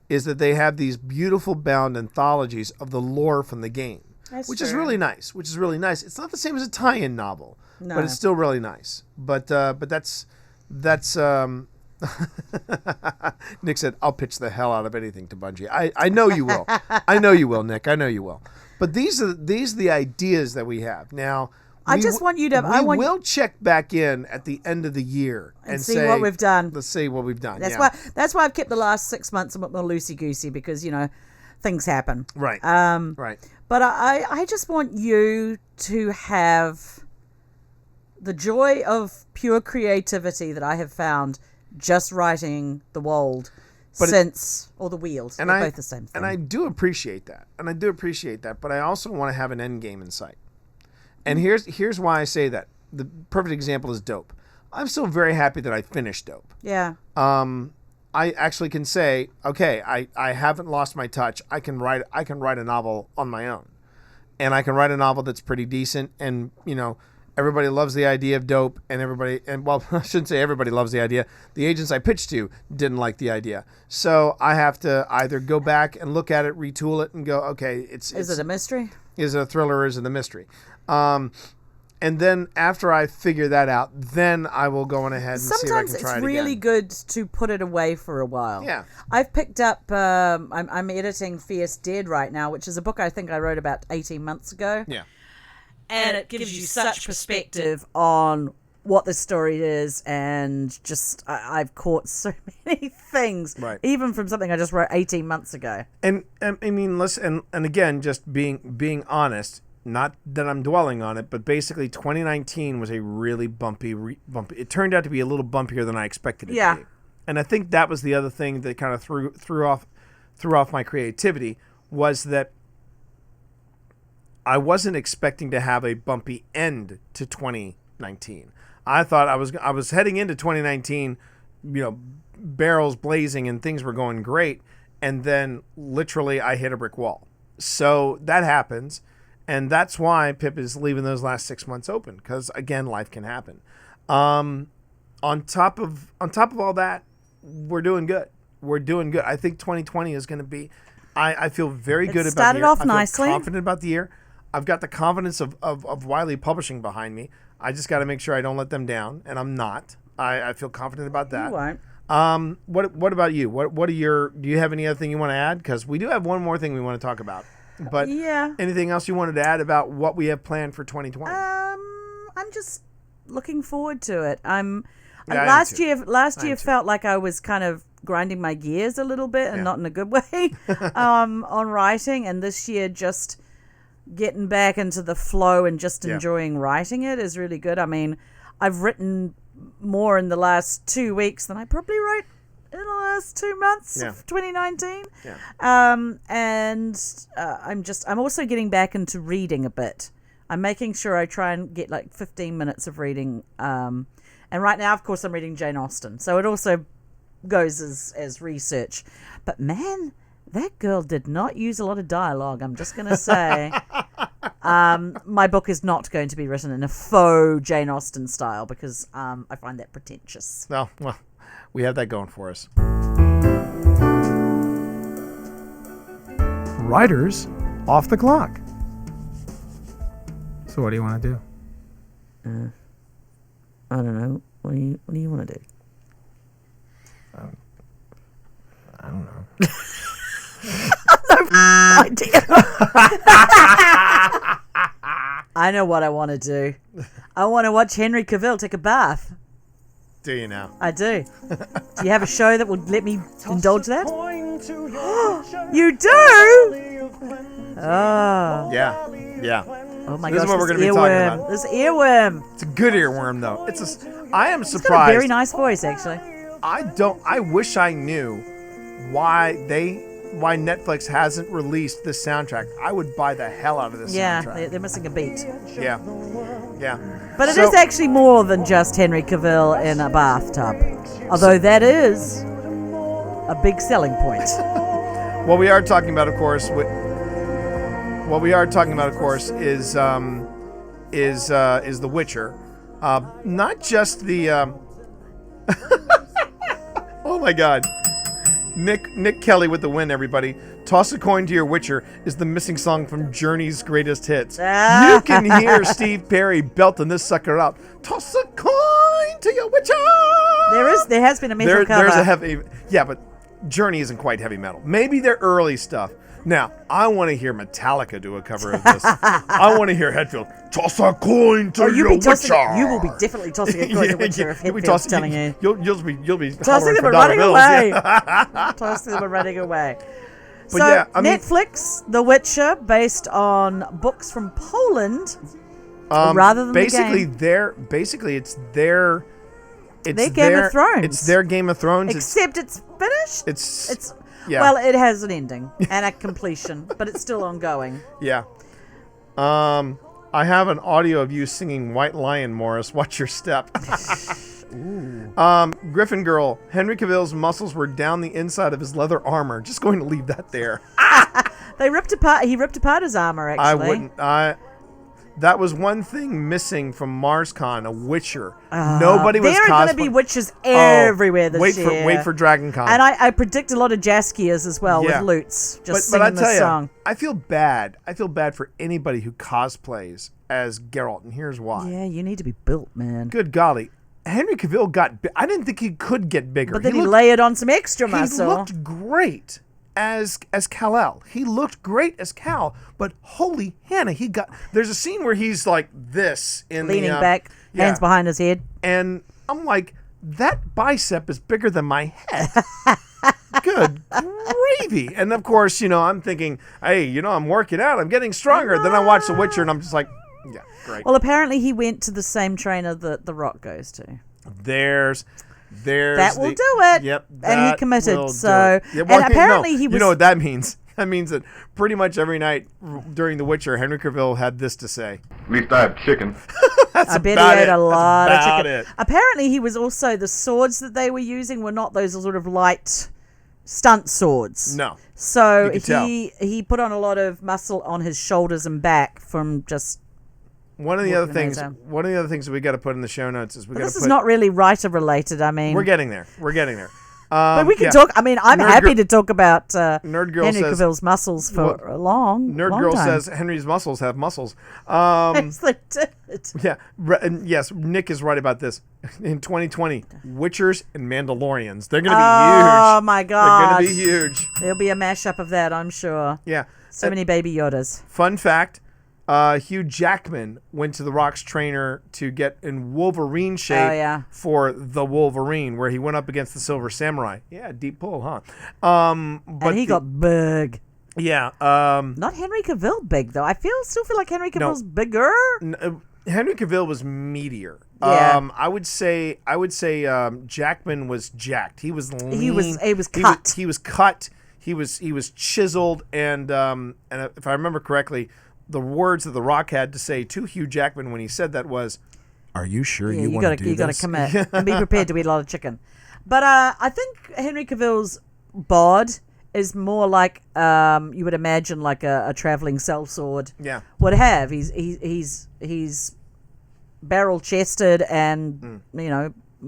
is that they have these beautiful bound anthologies of the lore from the game, which is really nice. It's not the same as a tie-in novel, but it's still really nice. But that's Nick said, "I'll pitch the hell out of anything to Bungie." I know you will. I know you will, Nick. I know you will. But these are the ideas that we have now. I just want you to. We'll check back in at the end of the year and see what we've done. Let's see what we've done. That's why I've kept the last 6 months a bit more loosey goosey, because things happen. Right. Right. But I just want you to have the joy of pure creativity that I have found just writing the Wold or the Weald. They're both the same thing. And I do appreciate that. But I also want to have an end game in sight. And here's why I say that. The perfect example is Dope. I'm still very happy that I finished Dope. Yeah. I actually can say, okay, I haven't lost my touch. I can write a novel on my own. And I can write a novel that's pretty decent, and everybody loves the idea of Dope, and I shouldn't say everybody loves the idea. The agents I pitched to didn't like the idea. So I have to either go back and look at it, retool it, and go, okay, is it a mystery? Is it a thriller, or is it a mystery? And then after I figure that out, then I will go on ahead and see if I can try it again. Sometimes it's really good to put it away for a while. Yeah. I've picked up, I'm editing Fierce Dead right now, which is a book I think I wrote about 18 months ago. Yeah. And it gives you such perspective on what the story is, and just I've caught so many things, right, even from something I just wrote 18 months ago. And I mean, listen, and again, just being honest, not that I'm dwelling on it, but basically 2019 was a really bumpy. It turned out to be a little bumpier than I expected it to be. And I think that was the other thing that kind of threw off my creativity, was that I wasn't expecting to have a bumpy end to 2019. I thought I was heading into 2019, barrels blazing and things were going great, and then literally I hit a brick wall. So that happens. And that's why Pip is leaving those last 6 months open, because again, life can happen. On top of all that, we're doing good. I think 2020 is going to be. I feel very good about the year. Started off nicely. I feel confident about the year. I've got the confidence of Wiley Publishing behind me. I just got to make sure I don't let them down, and I'm not. I feel confident about that. You won't. What about you? What are your? Do you have any other thing you want to add? Because we do have one more thing we want to talk about. But anything else you wanted to add about what we have planned for 2020? I'm just looking forward to it. Last year felt like I was kind of grinding my gears a little bit, and not in a good way, on writing. And this year, just getting back into the flow and just enjoying writing it is really good. I mean, I've written more in the last 2 weeks than I probably wrote in the last 2 months of 2019. I'm also getting back into reading a bit. I'm making sure I try and get like 15 minutes of reading. And right now, of course, I'm reading Jane Austen. So it also goes as research. But man, that girl did not use a lot of dialogue. I'm just going to say my book is not going to be written in a faux Jane Austen style, because I find that pretentious. Well, we have that going for us. Writers off the clock. So what do you want to do? I don't know. What do you want to do? I don't know. No idea. I know what I want to do. I want to watch Henry Cavill take a bath. Do you now? I do. Do you have a show that would let me indulge that? You do? Oh. Yeah. Oh my This gosh. is what we're this gonna be talking earworm. about. This earworm. It's a good earworm though. I am He's got a surprised. very nice voice, actually. I wish I knew why Netflix hasn't released this soundtrack. I would buy the hell out of this Yeah, soundtrack. they're missing a beat. Yeah. But it So- is actually more than just Henry Cavill in a bathtub. Although that is a big selling point. What we are talking about, of course, is The Witcher. Not just the. Oh my God, Nick Kelly with the win. Everybody, toss a coin to your Witcher is the missing song from Journey's greatest hits. You can hear Steve Perry belting this sucker out. Toss a coin to your Witcher. There has been a metal cover. There's a heavy, yeah, but Journey isn't quite heavy metal. Maybe their early stuff. Now, I want to hear Metallica do a cover of this. I want to hear Hetfield toss a coin to your Witcher. You will be definitely tossing a coin to Witcher if You'll be Hetfield's telling you. You'll be Tossing hollering them for and dollar running bills. away. Yeah. Tossing them and running away. But So, yeah, I mean- Netflix, The Witcher, based on books from Poland, rather than basically the game. it's their Game of Thrones. It's their Game of Thrones. Except it's finished. It's yeah. Well, it has an ending and a completion, but it's still ongoing. Yeah. I have an audio of you singing White Lion, Morris. Watch your step. Griffin Girl. Henry Cavill's muscles were down the inside of his leather armor. Just going to leave that there. He ripped apart his armor, actually. I wouldn't. That was one thing missing from MarsCon, a Witcher. Nobody was There are going to be witches everywhere this year. Wait for DragonCon. And I predict a lot of Jaskiers as well Yeah. with lutes, just but I singing tell this you, song. I feel bad. I feel bad for anybody who cosplays as Geralt, and here's why. Yeah, you need to be built, man. Good golly, Henry Cavill I didn't think he could get bigger. But then he layered on some extra He muscle. looked great as Kal-El. He looked great as Cal, but holy Hannah, there's a scene where he's like this in Leaning the back, hands behind his head. and I'm like, that bicep is bigger than my head. Good gravy. And of course, I'm thinking, hey, I'm working out, I'm getting stronger. Then I watch The Witcher and I'm just like, yeah, great. Well, apparently he went to the same trainer that The Rock goes to. There's That will do it. Yep. And he that committed, will do so- it. Yeah, and apparently he You was- know what that means? That means that pretty much every night during The Witcher, Henry Cavill had this to say. At least I have chicken. That's I bet about he ate it. a lot That's of about chicken. it. Apparently he was also, the swords that they were using were not those sort of light stunt swords. No. So You could tell. he put on a lot of muscle on his shoulders and back from just. One of the other Working things. those out. One of the other things that we got to put in the show notes is we got to This put. is not really writer related. I mean, We're getting there. We're getting there. but we can yeah. talk. I mean, I'm Nerd happy Girl- to talk about Nerd Girl Henry says- Cavill's muscles for Well, a long Nerd Girl time. says Henry's muscles have muscles. Yes, they did. Yeah, and yes, Nick is right about this. In 2020, Witchers and Mandalorians, they're going to be Oh huge. my They're god! going to be huge. There'll be a mashup of that, I'm sure. Yeah. So many baby Yodas. Fun fact, Hugh Jackman went to The Rock's trainer to get in Wolverine shape Oh, yeah. for the Wolverine, where he went up against the Silver Samurai. Yeah, deep pull, huh? But And he got big. Yeah. Not Henry Cavill big though. Still feel like Henry Cavill's bigger. Henry Cavill was meatier. Yeah. I would say Jackman was jacked. He was lean. He was cut. He was cut. He was chiseled, and if I remember correctly, the words that The Rock had to say to Hugh Jackman when he said that was, "Are you sure Yeah, you want to do you this?" gotta commit and be prepared to eat a lot of chicken. But I think Henry Cavill's bod is more like you would imagine like a traveling sellsword Yeah. would have. He's barrel chested and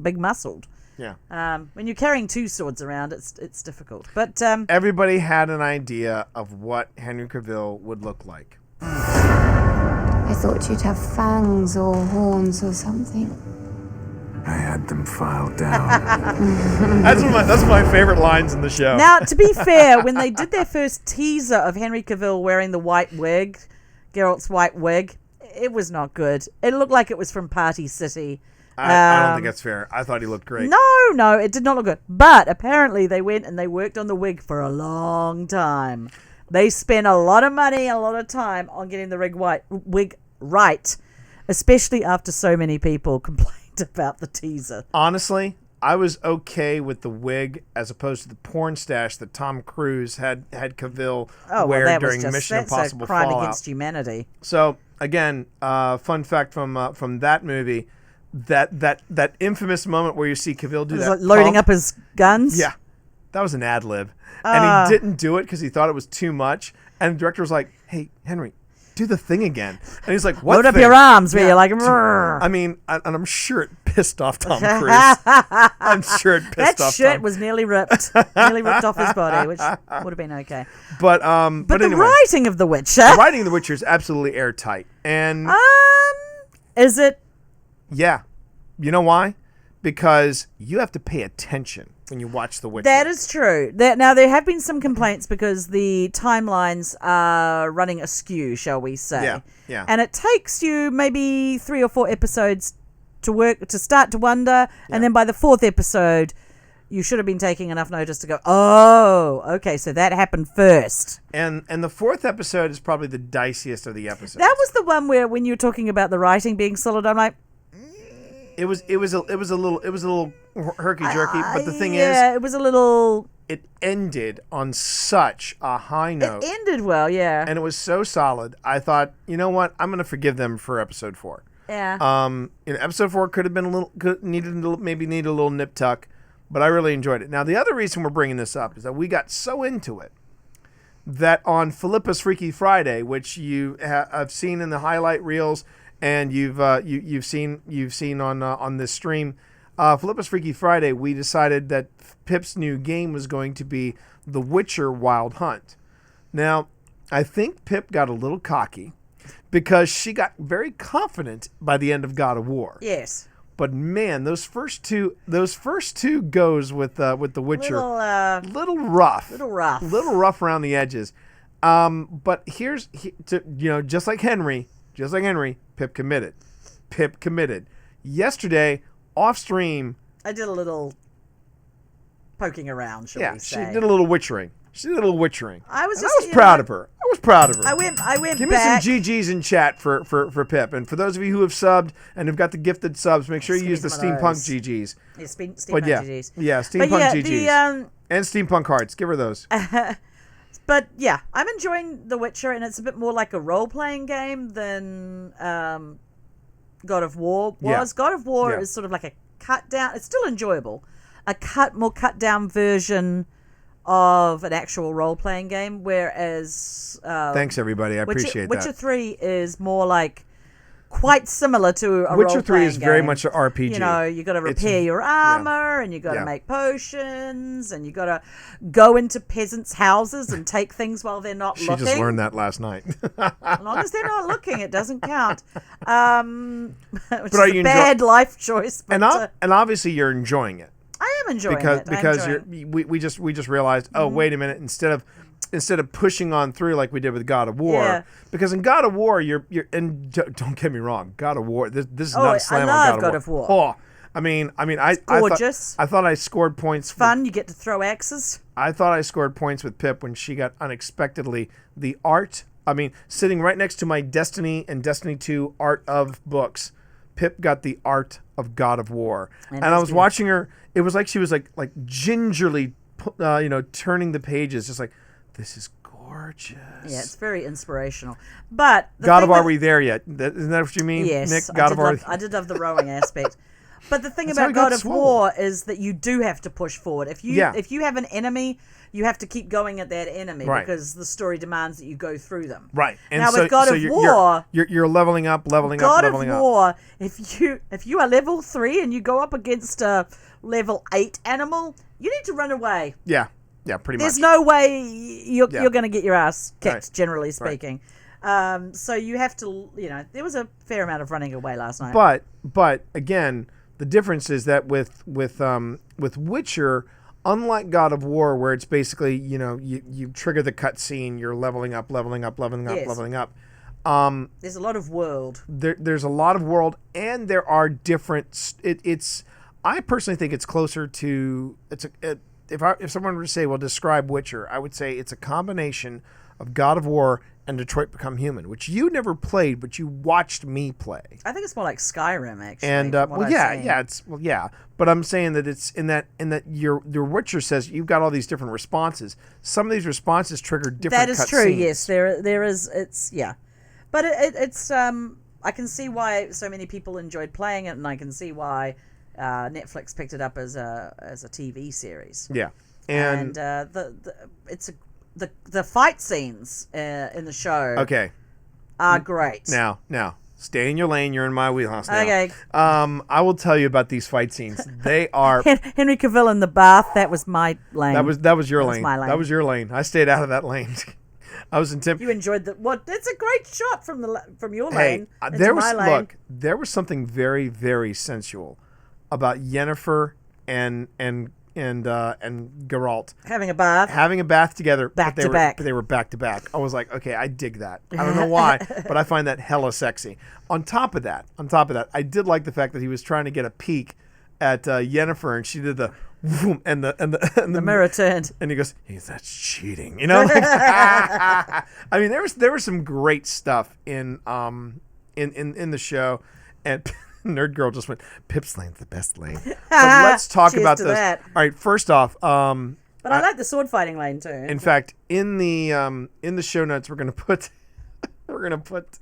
big muscled. Yeah. When you're carrying two swords around, it's difficult. But Everybody had an idea of what Henry Cavill would look like. I thought you'd have fangs or horns or something. I had them filed down. That's my favorite lines in the show. now, to be fair, when they did their first teaser of Henry Cavill wearing the white wig, Geralt's white wig, it was not good. It looked like it was from Party City. I don't think that's fair. I thought he looked great. No, it did not look good. But apparently they went and they worked on the wig for a long time. They spent a lot of money, a lot of time on getting the wig right, especially after so many people complained about the teaser. Honestly, I was okay with the wig as opposed to the porn stash that Tom Cruise had Cavill wear that during was just, Mission that's Impossible a crime Fallout. against humanity. So again, fun fact from that movie, that infamous moment where you see Cavill do It was that like loading pump. up his guns. Yeah, that was an ad lib, and he didn't do it because he thought it was too much. And the director was like, "Hey, Henry, do the thing again." And he's like, "What? Load up thing?" your arms, where you're like, "Rrr." I mean, and I'm sure it pissed off Tom Cruise. I'm sure it pissed That off shirt Tom. was nearly ripped off his body, which would have been okay. But But the anyway, writing of The Witcher, the writing of The Witcher is absolutely airtight, and is it? yeah, you know why? Because you have to pay attention when you watch The Witcher. That is true. Now, there have been some complaints because the timelines are running askew, shall we say. Yeah. And it takes you maybe 3 or 4 episodes to start to wonder, and then by the 4th episode, you should have been taking enough notice to go, oh, okay, so that happened first. And the 4th episode is probably the diciest of the episodes. That was the one where, when you were talking about the writing being solid, I'm like, It was a little herky jerky, but the thing yeah, is, it was a little. it ended on such a high note, It ended well, yeah. and it was so solid. I thought, you know what, I'm gonna forgive them for episode 4. Yeah. Episode 4 could have been needed a little nip tuck, but I really enjoyed it. Now, the other reason we're bringing this up is that we got so into it that on Philippa's Freaky Friday, which you have seen in the highlight reels, and you've seen on this stream, Philippa's Freaky Friday, we decided that Pip's new game was going to be The Witcher Wild Hunt. Now, I think Pip got a little cocky because she got very confident by the end of God of War. Yes. But man, those first two goes with The Witcher, little rough, Little rough around the edges. But just like Henry, Pip committed. Yesterday, off stream, I did a little poking around, shall we say. she did a little witchering. I was And just I was proud of her. I went Give back. me some GGs in chat for Pip. And for those of you who have subbed and have got the gifted subs, make sure you Give use me the some of Steampunk those. GGs. Yeah, Steampunk But yeah, GGs. Steampunk But GGs. And Steampunk hearts. Give her those. But yeah, I'm enjoying The Witcher, and it's a bit more like a role-playing game than God of War was. Yeah. God of War Yeah. is sort of like a cut-down. It's still enjoyable. More cut-down version of an actual role-playing game, whereas Thanks, everybody. I appreciate that. Witcher 3 is more like quite similar to a Witcher role-playing 3 is very game. much an RPG. You know, you got to It's- repair your armor, and you got to Yeah. make potions, and you got to go into peasants' houses and take things while they're not She looking. just learned that last night. As long as they're not looking, it doesn't count. Which are is you a bad life choice. But, and obviously you're enjoying it. I am enjoying because it. because I'm enjoying you're, we just realized, oh, wait a minute, instead of pushing on through like we did with God of War, Yeah. because in God of War you're and don't get me wrong, God of War, this is not I a slam love on God of War. Oh, I mean I gorgeous. I thought I scored points. fun. You get to throw axes. I thought I scored points with Pip when she got unexpectedly the art. I mean, sitting right next to my Destiny and Destiny 2 art of books, Pip got the art of God of War. And I was beautiful. watching her. It was like she was like gingerly, turning the pages, just like, this is gorgeous. Yeah, it's very inspirational. But the God thing of Are with- We There Yet? Isn't that what you mean, Yes, Nick? God of War. I did love the rowing aspect. But the thing That's how about he got God of swole. War is that you do have to push forward. If you Yeah. if you have an enemy, you have to keep going at that enemy Right. because the story demands that you go through them. Right. And Now so, with God so of you're, War, you're leveling up, leveling God up, leveling of up. War, if you are level 3 and you go up against a level 8 animal, you need to run away. Yeah. Yeah, pretty There's much. no way you're Yeah. going to get your ass kicked, Right. generally speaking. So you have to, there was a fair amount of running away last night. But again, the difference is that with Witcher, unlike God of War, where it's basically you trigger the cutscene, you're leveling up, Yes. leveling up. There's a lot of world. There's a lot of world, and there are different. It's. I personally think it's closer to. If someone were to say, well, describe Witcher, I would say it's a combination of God of War and Detroit Become Human, which you never played, but you watched me play. I think it's more like Skyrim, actually. And from what I've seen. but I'm saying that it's in that your Witcher says you've got all these different responses. Some of these responses trigger different. That is cut true. scenes. Yes, there is. It's but it's I can see why so many people enjoyed playing it, and I can see why Netflix picked it up as a TV series. Yeah, and the fight scenes in the show are great. Now, stay in your lane. You're in my wheelhouse now. Okay. I will tell you about these fight scenes. They are. Henry Cavill in the bath. That was my lane. That was your That was lane. my lane. That was your lane. I stayed out of that lane. I was intimidated. You enjoyed the what? It's a great shot from your lane. Hey, into my lane. there was something very, very sensual about Yennefer and Geralt Having a bath together, Back but to back. They were back to back. I was like, okay, I dig that. I don't know why, but I find that hella sexy. On top of that, I did like the fact that he was trying to get a peek at Yennefer, and she did the whoom, and the mirror turned, and he goes, "Hey, that's cheating," you know. I mean, there was some great stuff in the show, and Nerd Girl just went, "Pip's lane's the best lane." But let's talk Cheers about to those. that. All right, first off, but I like the sword fighting lane too. in fact, in the show notes, we're gonna put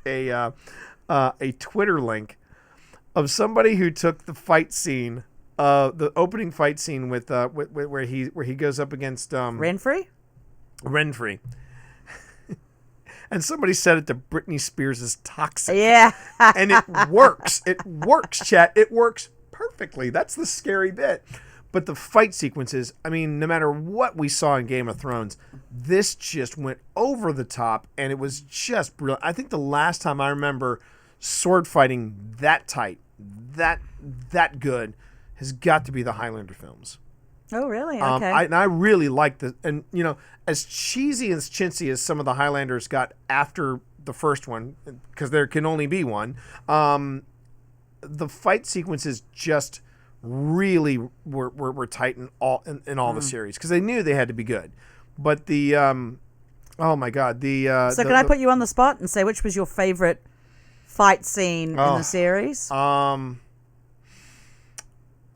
a Twitter link of somebody who took the fight scene, the opening fight scene with where he goes up against Renfrey. And somebody said it to Britney Spears is toxic. Yeah. And it works. It works, chat. It works perfectly. That's the scary bit. But the fight sequences, I mean, no matter what we saw in Game of Thrones, this just went over the top, and it was just brilliant. I think the last time I remember sword fighting that tight, that good, has got to be the Highlander films. Oh, really? Okay. I really like the, and you know, as cheesy and chintzy as some of the Highlanders got after the first one, because there can only be one, the fight sequences just really were tight in all the series, because they knew they had to be good. But the oh my god, so can I put you on the spot and say which was your favorite fight scene in the series?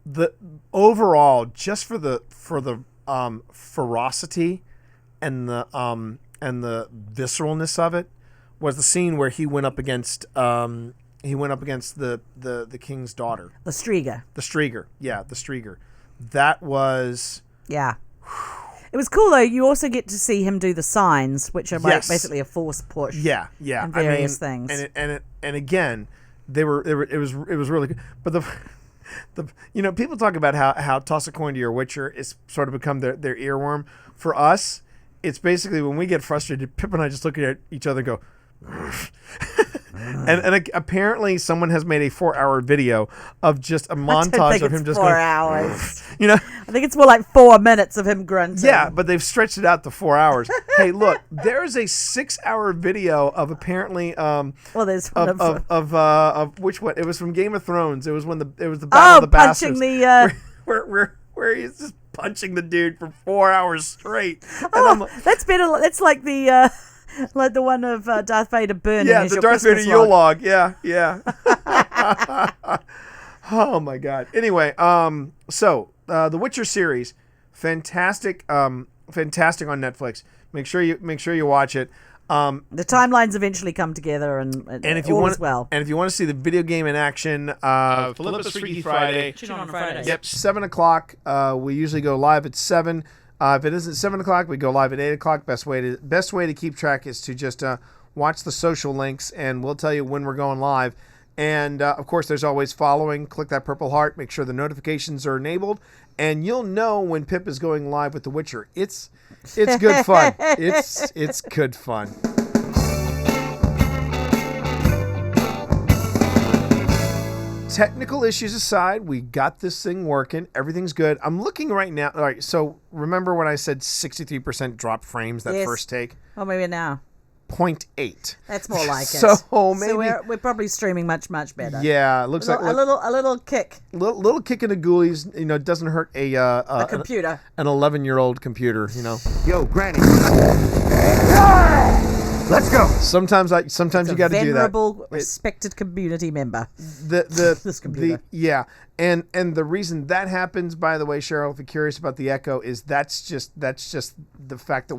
The overall, just for the ferocity and the visceralness of it, was the scene where he went up against the king's daughter, The Striga. the Striga. Yeah, the Striga. That was Yeah. It was cool though. You also get to see him do the signs, which are like Yes. basically a force push. yeah. And various things. And again, it was really good. But the people talk about how toss a coin to your Witcher is sort of become their earworm. For us, it's basically when we get frustrated, Pip and I just look at each other and go, and apparently someone has made a 4-hour video of just a montage of him just 4 going, hours. you know. I think it's more like 4 minutes of him grunting. Yeah, but they've stretched it out to 4 hours. Hey, look, there is a 6-hour video of apparently Well, there's one of which one? It was from Game of Thrones. It was the Battle of the punching Bastards. the. where he's just punching the dude for 4 hours straight. And I'm like, That's better. That's like the one of Darth Vader burning. yeah, as the your Darth Vader Christmas Yule log. log. Yeah. Oh my god. Anyway, so the Witcher series, fantastic on Netflix. Make sure you watch it. The timelines eventually come together, and And if you all want, is well. and if you want to see the video game in action, Philippa's Freaky Friday. Tune in on Fridays. Yep, 7:00. We usually go live at 7. If it isn't 7:00, we go live at 8:00. Best way to keep track is to just watch the social links, and we'll tell you when we're going live. And of course, there's always following. Click that purple heart. Make sure the notifications are enabled, and you'll know when Pip is going live with The Witcher. It's good fun. It's good fun. Technical issues aside, we got this thing working. Everything's good. I'm looking right now. All right, so remember when I said 63% drop frames that Yes. first take? Oh, maybe now. 0.8. That's more like it. So maybe we're probably streaming much better. yeah, it looks like a little kick. little kick in the ghoulies. Doesn't hurt A computer. an 11-year-old computer. Yo, Granny. Let's go. Sometimes you got to do that. Venerable, respected community member. This computer. Yeah, and the reason that happens, by the way, Cheryl, if you're curious about the Echo, is that's just the fact that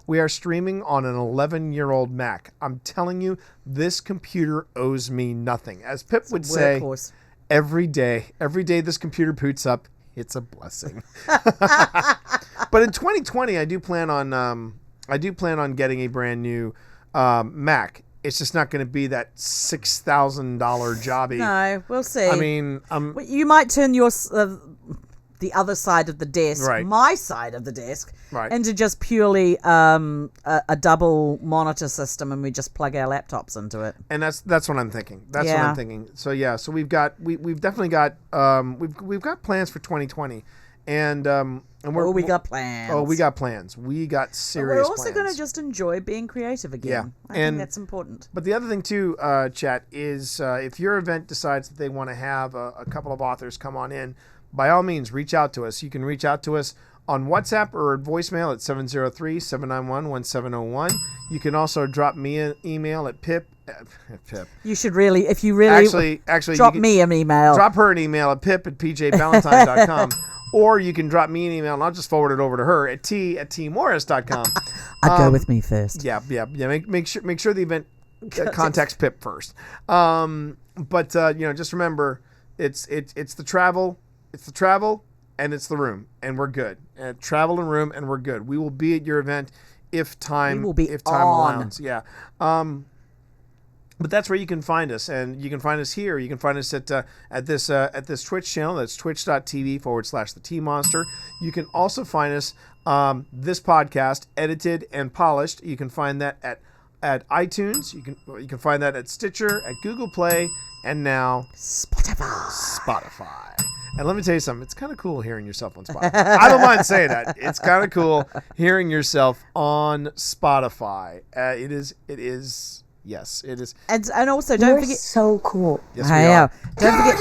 we are streaming on an 11-year-old Mac. I'm telling you, this computer owes me nothing. As Pip would say, Workhorse. every day this computer boots up, it's a blessing. But in 2020, I do plan on getting a brand new Mac. It's just not going to be that $6,000 jobby. No, we'll see. I mean, you might turn your the other side of the desk, Right. my side of the desk, Right. into just purely a double monitor system, and we just plug our laptops into it. and that's what I'm thinking. That's what Yeah. I'm thinking. So yeah, so we've definitely got we've got plans for 2020, and We got plans. Oh, we got plans. We got But serious. we're also plans. going to just enjoy being creative again. Yeah, I think and- that's important. But the other thing too, chat, is if your event decides that they want to have a couple of authors come on in, by all means, reach out to us. You can reach out to us on WhatsApp or voicemail at 703-791-1701. You can also drop me an email at Pip. You should really, if you really Actually, drop you can me an email. drop her an email at pip@pjballantyne.com. Or you can drop me an email and I'll just forward it over to her at t@tmorris.com. I'd go with me first. Yeah. Make sure the event contacts Pip first. But just remember, it's the travel, and it's the room, and we're good. Travel and room, and we're good. We will be at your event if time We will be on. allows. Yeah. But that's where you can find us, and you can find us here. You can find us at this Twitch channel. That's twitch.tv/the T Monster. You can also find us this podcast edited and polished. You can find that at iTunes. You can find that at Stitcher, at Google Play, and now Spotify. And let me tell you something. It's kind of cool hearing yourself on Spotify. I don't mind saying that. It's kind of cool hearing yourself on Spotify. It is. Yes, it is. And also, don't You're forget. so cool. Yes, we are. Don't forget.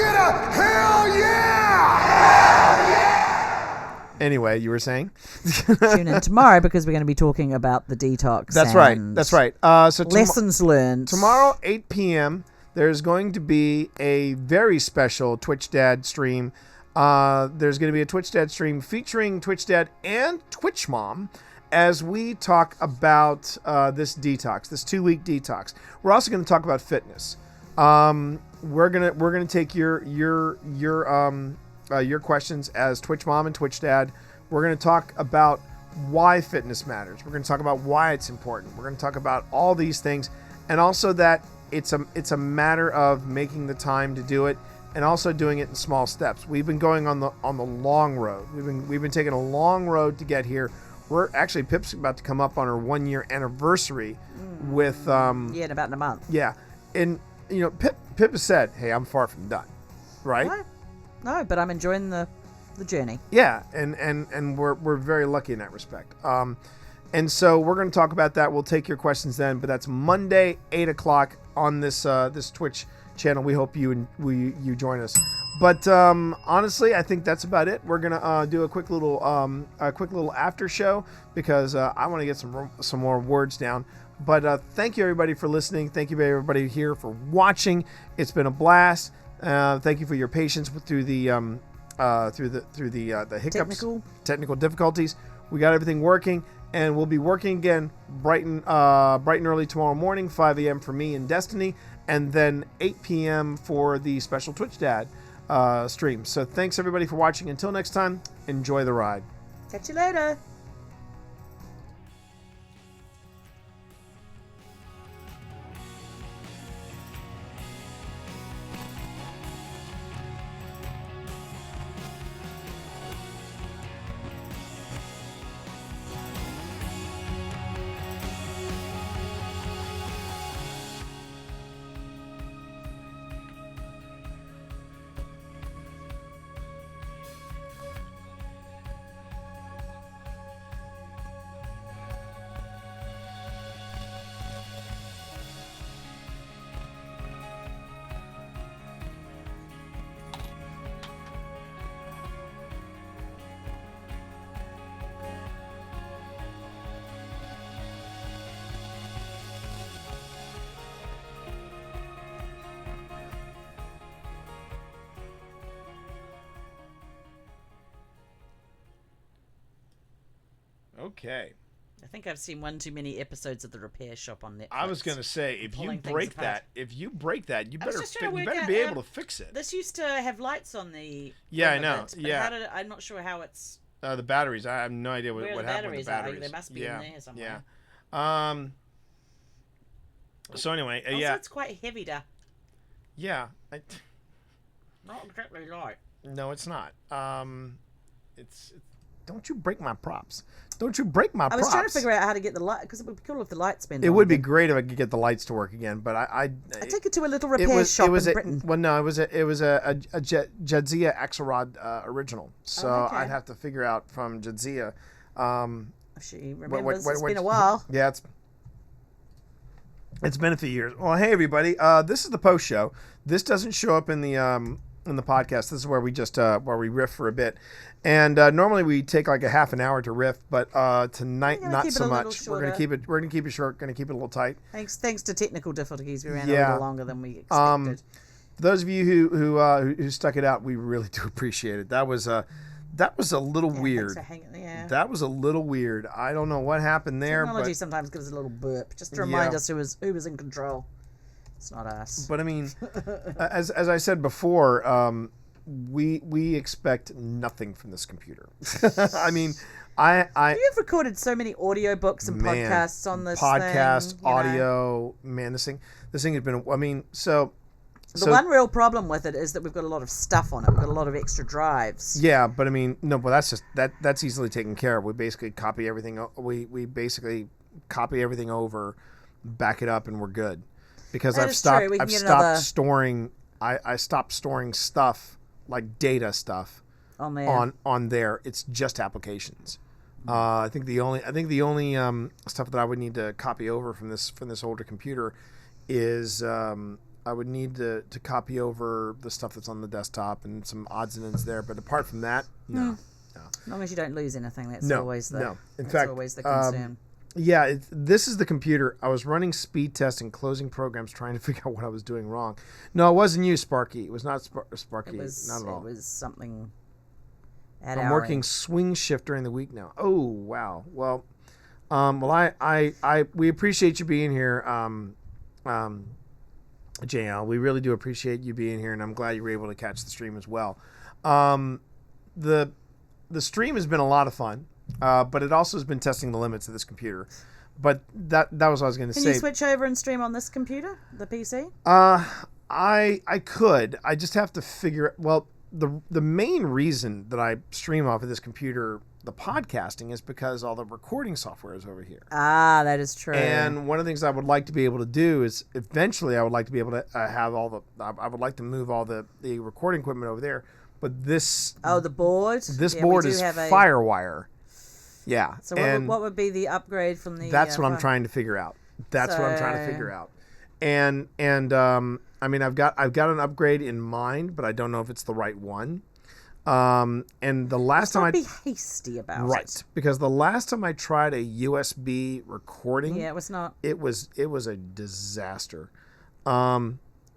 Hell yeah! Anyway, you were saying? Tune in tomorrow because we're going to be talking about the detox. That's right. and That's right. So lessons learned. tomorrow, 8 p.m., there's going to be a very special Twitch Dad stream. There's going to be a Twitch Dad stream featuring Twitch Dad and Twitch Mom as we talk about this detox, this 2-week detox. We're also going to talk about fitness. We're gonna take your questions as Twitch Mom and Twitch Dad. We're going to talk about why fitness matters. We're going to talk about why it's important. We're going to talk about all these things, and also that it's a matter of making the time to do it, and also doing it in small steps. We've been going on the long road. We've been taking a long road to get here. We're actually, Pip's about to come up on her 1-year anniversary with Yeah, in about a month. yeah, and Pip has said, "Hey, I'm far from done," right? No, but I'm enjoying the journey. Yeah, and we're very lucky in that respect. And so we're going to talk about that. We'll take your questions then, but that's Monday, 8:00 on this Twitch channel. We hope you join us. But honestly, I think that's about it. We're gonna do a quick little after show because I want to get some more words down. But thank you everybody for listening. Thank you everybody here for watching. It's been a blast. Thank you for your patience through the hiccups, technical difficulties. We got everything working, and we'll be working again bright and early tomorrow morning, 5 a.m. for me and Destiny, and then 8 p.m. for the special Twitch Dad stream. So thanks everybody for watching. Until next time, enjoy the ride. Catch you later. Okay. I think I've seen one too many episodes of The Repair Shop on Netflix. I was gonna say, if you Pulling things break apart. that, you better just trying to you work better out, be able to fix it. This used to have lights on the. Yeah, rim I of know. it, but Yeah. I'm not sure how it's. The batteries. I have no idea what Where the happened with the batteries are. batteries. They must be in there somewhere. Yeah. So anyway, Also, yeah, it's quite heavy to. yeah. Not exactly light. No, it's not. It's Don't you break my props. Don't you break my I props. was trying to figure out how to get the light, because it would be cool if the lights been It on would be again. great if I could get the lights to work again, but I take it to a little repair shop in Britain. Well, no, it was a Jadzia Axelrod original. So okay. I'd have to figure out from Jadzia. If she remembers, it's been a while. Yeah, it's been a few years. Well, hey everybody, this is the post show. This doesn't show up in the podcast. This is where we just where we riff for a bit, and normally we take like a half an hour to riff, but tonight gonna not keep it so a little much. We're gonna shorter. keep it short. Gonna keep it a little tight. Thanks to technical difficulties, we ran a Yeah. little longer than we expected. For those of you who stuck it out, we really do appreciate it. That was a little weird. Thanks for hanging, yeah. That was a little weird. I don't know what happened there, Technology but sometimes gives a little burp, just to remind Yeah. us who was in control. It's not us. I mean, as I said before, we expect nothing from this computer. I mean, You've recorded so many audiobooks and man, podcasts on this podcast, thing, you know. audio, man, this thing has been. I mean, so The one real problem with it is that we've got a lot of stuff on it. We've got a lot of extra drives. yeah, but I mean, no, but that's just that's easily taken care of. We basically copy everything. We basically copy everything over, back it up, and we're good. Because That I've is stopped. true. We can I've get stopped another- storing. I stopped storing stuff like data stuff On there. on there. It's just applications. I think the only stuff that I would need to copy over from this older computer is I would need to copy over the stuff that's on the desktop and some odds and ends there. But apart from that, no. As long as you don't lose anything, that's No, always the no. In that's fact, always the concern. Yeah, this is the computer. I was running speed tests and closing programs trying to figure out what I was doing wrong. No, it wasn't you, Sparky. It was not Sparky. Not at all. It was something at I'm our working end. swing shift during the week now. Oh, wow. Well, we appreciate you being here, JL. We really do appreciate you being here, and I'm glad you were able to catch the stream as well. The stream has been a lot of fun, but it also has been testing the limits of this computer. But that was what I was going to Can say. you switch over and stream on this computer, the PC? I could. I just have to figure. Well, the main reason that I stream off of this computer, the podcasting, is because all the recording software is over here. Ah, that is true. And one of the things I would like to be able to do is eventually I would like to be able to have all the. I would like to move all the recording equipment over there. But this the board. this Yeah, we board do is have a- FireWire. Yeah. So and what would be the upgrade from the? that's what I'm Fire- trying to figure out. That's what I'm trying to So- figure out. And I mean I've got an upgrade in mind, but I don't know if it's the right one. And the last time Don't be hasty about right, it. because the last time I tried a USB recording, Yeah, it was not. it was a disaster.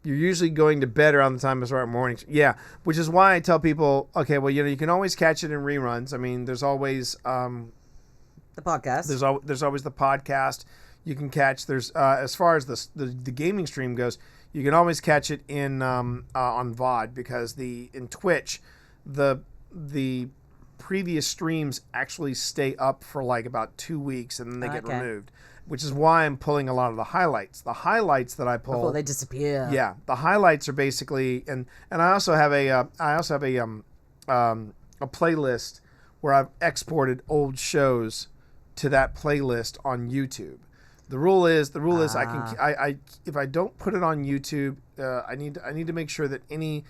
You're usually going to bed around the time of start mornings. Yeah, which is why I tell people, okay, well, you can always catch it in reruns. I mean, there's always The podcast. there's always the podcast you can catch. There's as far as the gaming stream goes, you can always catch it in on VOD, because in Twitch the previous streams actually stay up for like about 2 weeks and then they get Okay. removed, which is why I'm pulling a lot of the highlights. The highlights that I pull Before they disappear. yeah, the highlights are basically, and I also have a playlist where I've exported old shows to that playlist on YouTube. The rule is I if I don't put it on YouTube, I need to make sure that any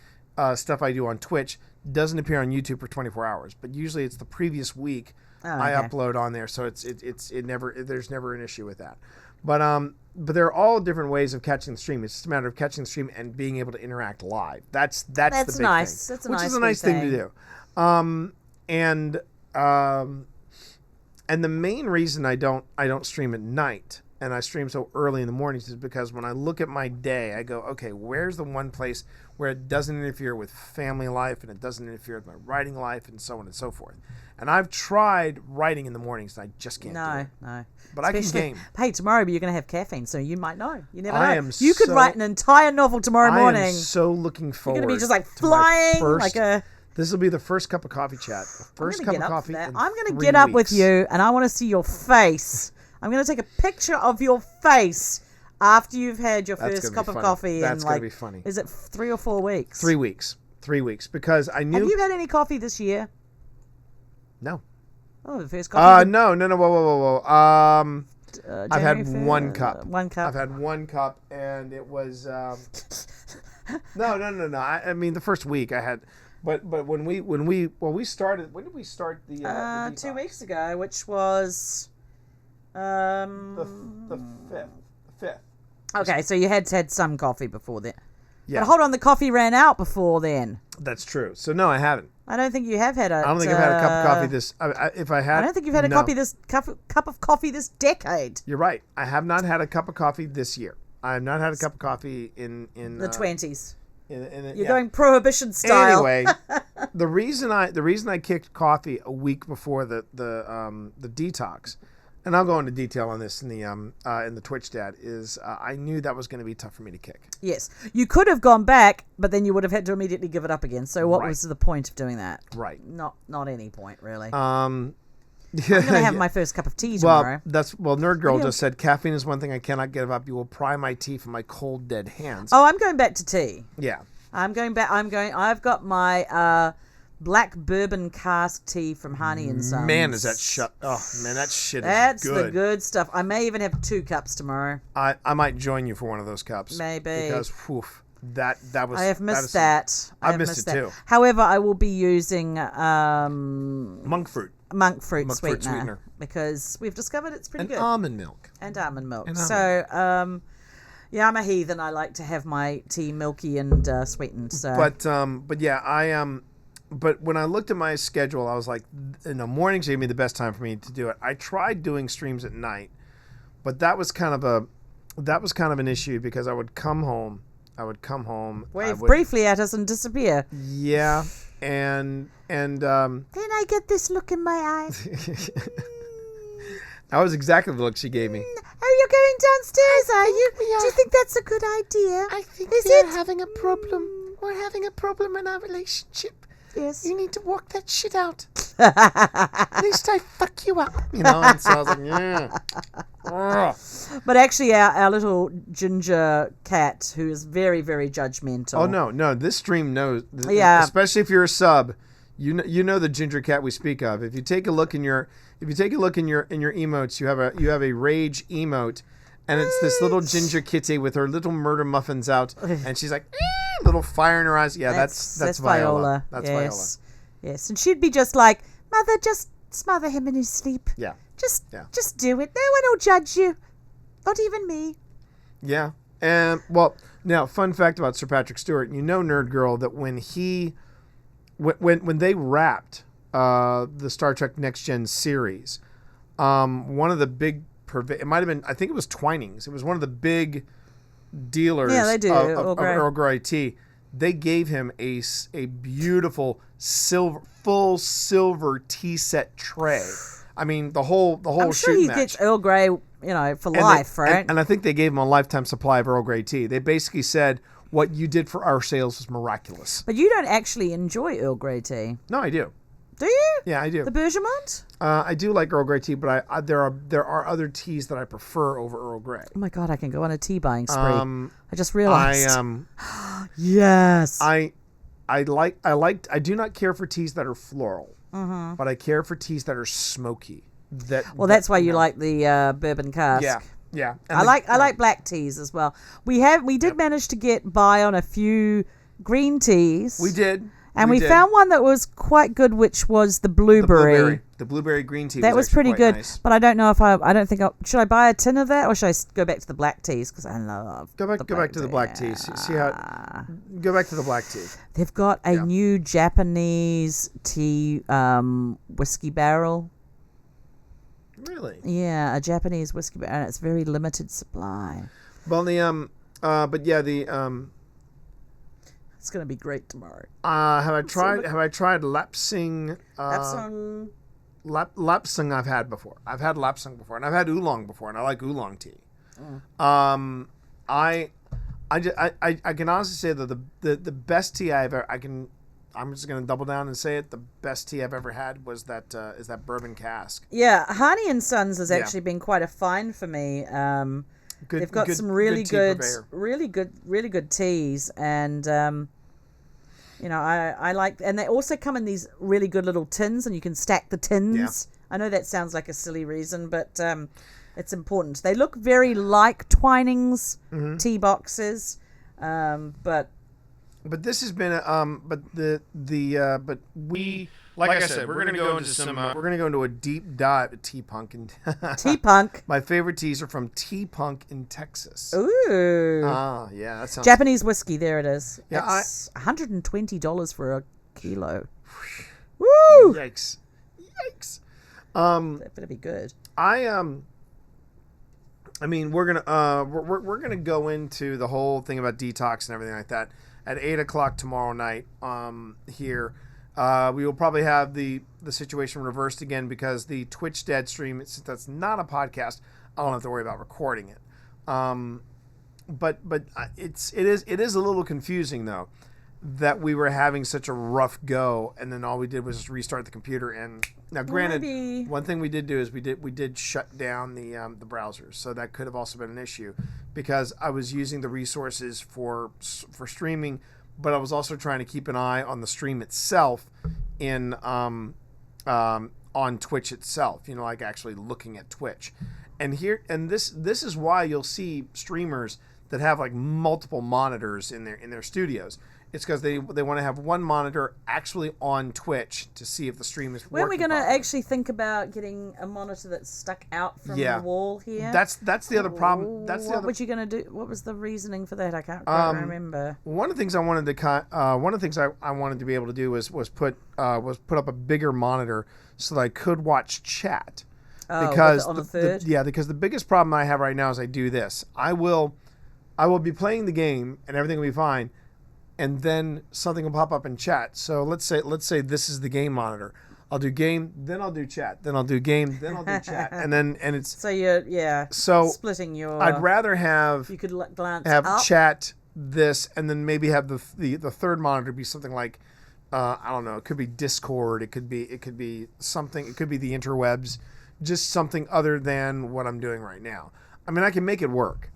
stuff I do on Twitch doesn't appear on YouTube for 24 hours. But usually it's the previous week I okay. upload on there, so there's never an issue with that. But there are all different ways of catching the stream. It's just a matter of catching the stream and being able to interact live. That's the big nice. thing. That's a which nice is a nice thing to thing. do. And the main reason I don't stream at night, and I stream so early in the mornings is because when I look at my day, I go, okay, where's the one place where it doesn't interfere with family life and it doesn't interfere with my writing life and so on and so forth. And I've tried writing in the mornings and I just can't do it. No. But I can game. Hey, tomorrow you're going to have caffeine, so you might know. You never know. I am You could so- write an entire novel tomorrow I morning. am so looking forward. You're going to be just like to my flying first- like a... This will be the first cup of coffee chat. The first I'm cup gonna of get up coffee. for that. in I'm going to 3 get up with weeks. you, and I want to see your face. I'm going to take a picture of your face after you've had your That's first gonna be cup of funny. coffee. That's in gonna like, be funny. Is it 3 or 4 weeks? 3 weeks. 3 weeks. Because I knew. Have you had any coffee this year? No. Oh, the first coffee. No. Whoa. I've had January, one cup. 1 cup. I've had 1 cup, and it was. No. I mean, the first week I had, but when we started, when did we start the? 2 detox? weeks ago, which was. The fifth. Okay, so you had some coffee before then. Yeah, But hold on, the coffee ran out before then. that's true. So no, I haven't. I don't think you have had a. I don't think I've had a cup of coffee this. If I had, I don't think you've had a no. cup of coffee this decade. You're right. I have not had a cup of coffee this year. I have not had a cup of coffee in The 20s. You're You're going prohibition style. Anyway, the reason I kicked coffee a week before the detox, and I'll go into detail on this in the Twitch Dad, is I knew that was going to be tough for me to kick. Yes, you could have gone back, but then you would have had to immediately give it up again. So what Right. was the point of doing that? Right. Not any point really. I'm I'm gonna have my first cup of tea tomorrow. Nerd Girl just said caffeine is one thing I cannot give up. You will pry my teeth from my cold dead hands. Oh, I'm going back to tea. Yeah. I'm going back. I've got my black bourbon cask tea from Honey and Sons. Man, is that shut? Oh man, that shit That's is good. the good stuff. I may even have 2 cups tomorrow. I might join you for one of those cups. Maybe. Because whew, that was. I have missed that. I've missed it too. However, I will be using Monk fruit monk fruit Monk fruit sweetener, sweetener. because we've discovered it's pretty and good. almond milk. And almond milk. And So, yeah, I'm a heathen. I like to have my tea milky and sweetened. So, But yeah, I am. But when I looked at my schedule, I was like, in the mornings gave me the best time for me to do it. I tried doing streams at night, but that was kind of an issue because I would come home. wave briefly at us and disappear. Yeah, and Then I get this look in my eye. that was exactly the look she gave me. Oh, you're going downstairs, are you? Do you think that's a good idea? I think Is it? having a problem. We're having a problem in our relationship. Yes. You need to work that shit out. At least I fuck you up. You know, and so I was like, yeah. Ugh. But actually, our little ginger cat, who is very, very judgmental. Oh no! This stream knows. Yeah. Especially if you're a sub, you know the ginger cat we speak of. If you take a look in your emotes, you have a rage emote, and it's this little ginger kitty with her little murder muffins out, and she's like, little fire in her eyes. Yeah, that's Viola. That's yes. Yes, and she'd be just like, Mother, just smother him in his sleep. Viola. Just Yeah. do it. No one will judge you. Not even me. Yeah. And well, now fun fact about Sir Patrick Stewart. You know, Nerd Girl, that when they wrapped the Star Trek Next Gen series, one of the big it might have been, I think it was Twinings. It was one of the big dealers. Yeah, they do, of Earl Grey tea. They gave him a beautiful full silver tea set tray. I mean, the whole I'm sure shoot he match. gets Earl Grey, for And life, they, right? And I think they gave him a lifetime supply of Earl Grey tea. They basically said, what you did for our sales was miraculous. But you don't actually enjoy Earl Grey tea, No, I do. do you? Yeah, I do. The Bergamot? I do like Earl Grey tea, but there are other teas that I prefer over Earl Grey. Oh my God, I can go on a tea buying spree. I just I realized. Yes. I do not care for teas that are floral, but I care for teas that are smoky. Well, that's why you like the bourbon cask. Yeah. I like black teas as well. We did manage to get by on a few green teas. We did. And we did. found one that was quite good, which was the blueberry. The blueberry green tea. That was actually pretty quite good. nice. But I don't know if should I buy a tin of that or should I go back to the black teas? Because I love Go back to the black tea. See how. Go back to the black tea. They've got a new Japanese tea whiskey barrel. Really? Yeah, a Japanese whiskey, and it's very limited supply. Well, but yeah, It's gonna be great tomorrow. have I tried Lapsang? Lapsang. Lapsang I've had before. I've had Lapsang before, and I've had oolong before, and I like oolong tea. I can honestly say that the best tea I'm just gonna double down and say it. The best tea I've ever had was that bourbon cask. Yeah, Harney and Sons has Yeah. actually been quite a find for me. Good, They've got good- some really tea good, purveyor. really good teas, and I like. And they also come in these really good little tins, and you can stack the tins. I know that sounds like a silly reason, but it's important. They look very like Twinings Mm-hmm. tea boxes, but But this has been but we Like I said, we're gonna go into some. we're gonna go into a deep dive at Tea Punk and Tea Punk. My favorite teas are from Tea Punk in Texas. Ooh. Yeah, that sounds Japanese whiskey, there it is. Yeah, It's $120 for a kilo. Woo! Yikes. That better be good. I mean, we're gonna go into the whole thing about detox and everything like that at 8:00 tomorrow night. Here, we will probably have the situation reversed again because the Twitch dead stream. Since that's not a podcast, I don't have to worry about recording it. But it is a little confusing though that we were having such a rough go, and then all we did was just restart the computer. And now, granted, maybe- one thing we did do is we did shut down the browsers, so that could have also been an issue because I was using the resources for streaming, but I was also trying to keep an eye on the stream itself in on Twitch itself. You know, like actually looking at Twitch, and this is why you'll see streamers that have like multiple monitors in their studios. It's because they want to have one monitor actually on Twitch to see if the stream is When are we working going to properly. actually think about getting a monitor that's stuck out from Yeah. the wall here? That's the other problem. That's the what other. were you going to do? What was the reasoning for that? I can't quite remember. One of the things I wanted to one of the things I wanted to be able to do was put up a bigger monitor so that I could watch chat. Oh, Because on the third? because the biggest problem I have right now is I do this. I will be playing the game and everything will be fine, and then something will pop up in chat. So let's say this is the game monitor. I'll do game, then I'll do chat, then I'll do game, then I'll do chat, and it's So you're So, splitting your. I'd rather have You could glance have up. chat this, and then maybe have the third monitor be something like I don't know. It could be Discord. It could be something. It could be the interwebs. Just something other than what I'm doing right now. I mean, I can make it work.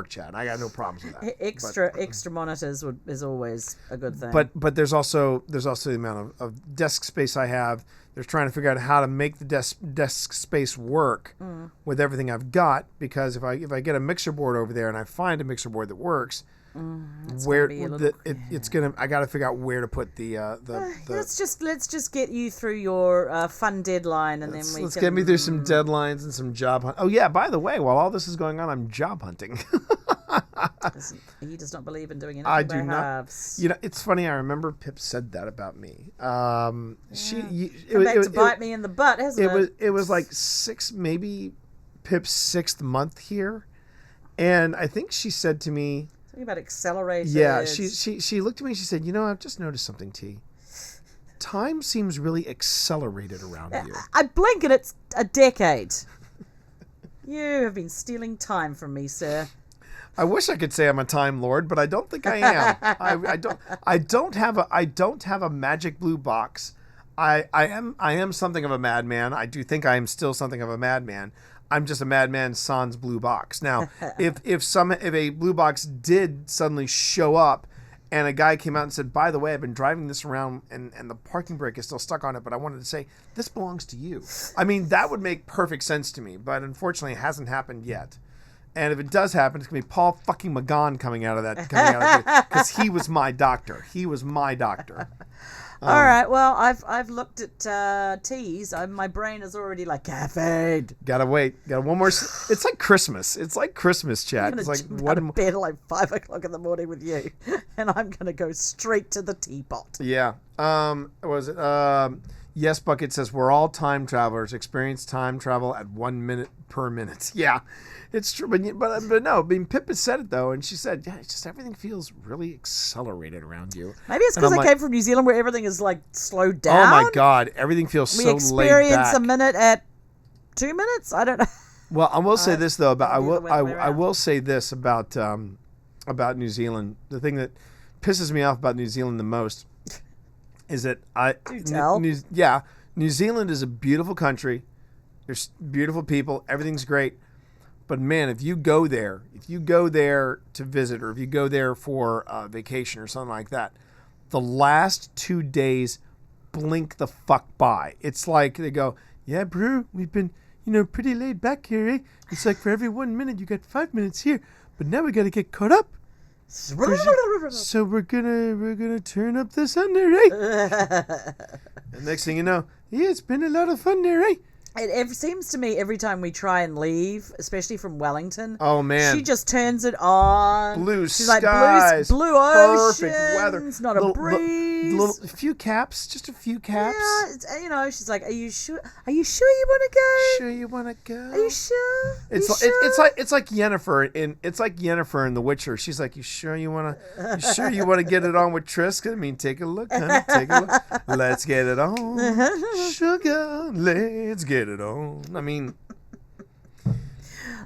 Chad. I got no problems with that. Extra monitors is always a good thing. But there's also the amount of desk space I have. They're trying to figure out how to make the desk space work with everything I've got. Because if I get a mixer board over there and I find a mixer board that works, where be a little- it's gonna, I got to figure out where to put the let's just get you through your fun deadline, and then Let's get me through some deadlines and some job hunt. Oh yeah, by the way, while all this is going on, I'm job hunting. He does not believe in doing anything I by do not. halves. You know, it's funny. I remember Pip said that about me. Come back to bite me in the butt, hasn't it? It was like maybe Pip's 6th month here, and I think she said to me, Talking about accelerated. "Yeah." She looked at me and she said, "You know, I've just noticed something, T. Time seems really accelerated around you." I blink and it's a decade. You have been stealing time from me, sir. I wish I could say I'm a time lord, but I don't think I am. I don't have a magic blue box. I am something of a madman. I do think I am still something of a madman. I'm just a madman sans blue box. Now, if a blue box did suddenly show up and a guy came out and said, "By the way, I've been driving this around and the parking brake is still stuck on it, but I wanted to say this belongs to you." I mean, that would make perfect sense to me, but unfortunately it hasn't happened yet. And if it does happen, it's gonna be Paul fucking McGon coming out of that because he was my doctor. All right. Well, I've looked at teas. My brain is already like caffeine. Gotta wait. Got one more. It's like Christmas. It's like Christmas, chat. I'm It's gonna like jump out one. of bed at like 5 o'clock in the morning with you, and I'm gonna go straight to the teapot. Yeah. Was it? Yes, Bucket says we're all time travelers. Experience time travel at 1 minute per minute. Yeah, it's true. But no, I mean, Pip has said it though, and she said, yeah, it's just everything feels really accelerated around you. Maybe it's And because I'm I like, came from New Zealand where everything is like slowed down. Oh my God, everything feels We so laid back. experience a minute at 2 minutes. I don't know. Well, I will say this though about I maybe the will other way I around. will say this about New Zealand. The thing that pisses me off about New Zealand the most is that tell. New Zealand is a beautiful country. There's beautiful people. Everything's great. But man, if you go there to visit, or if you go there for vacation or something like that, the last 2 days blink the fuck by. It's like they go, yeah, bro, we've been, pretty laid back here, eh? It's like for every 1 minute you got 5 minutes here, but now we got to get caught up. So we're gonna turn up the sun there, eh? And next thing you know, yeah, it's been a lot of fun there, eh? It seems to me every time we try and leave, especially from Wellington, Oh man, she just turns it on. blue She's skies, like blue oceans, perfect weather, not a breeze. a few caps, just a few caps. Yeah, she's like, "Are you sure? Are you sure you want to go? Sure you want to go? Are you sure? It's you like, sure?" it's like Yennefer in The Witcher. She's like, you sure you want to get it on with Trisk? I mean, take a look, honey, take a look. Let's get it on, sugar. Let's get it on. I mean,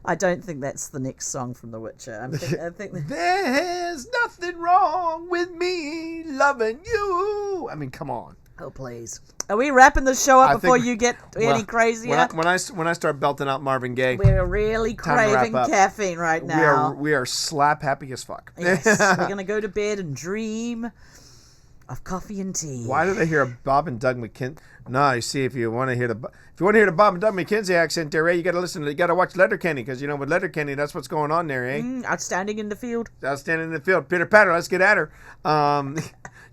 I don't think that's the next song from The Witcher. I think there's nothing wrong with me loving you. I mean, come on. Oh please, are we wrapping the show I up before think- you get any Well, crazier? When I start belting out Marvin Gaye, We're really Time to wrap craving up. caffeine right now. we are slap happy as fuck. Yes, we're gonna go to bed and dream of coffee and tea. Why did I hear a Bob and Doug McKenzie? No, you see, if you want to hear the Bob and Doug McKenzie accent there, eh, you got to watch Letterkenny, because with Letterkenny, that's what's going on there, eh? Outstanding in the field. Outstanding in the field, Pitter patter, let's get at her.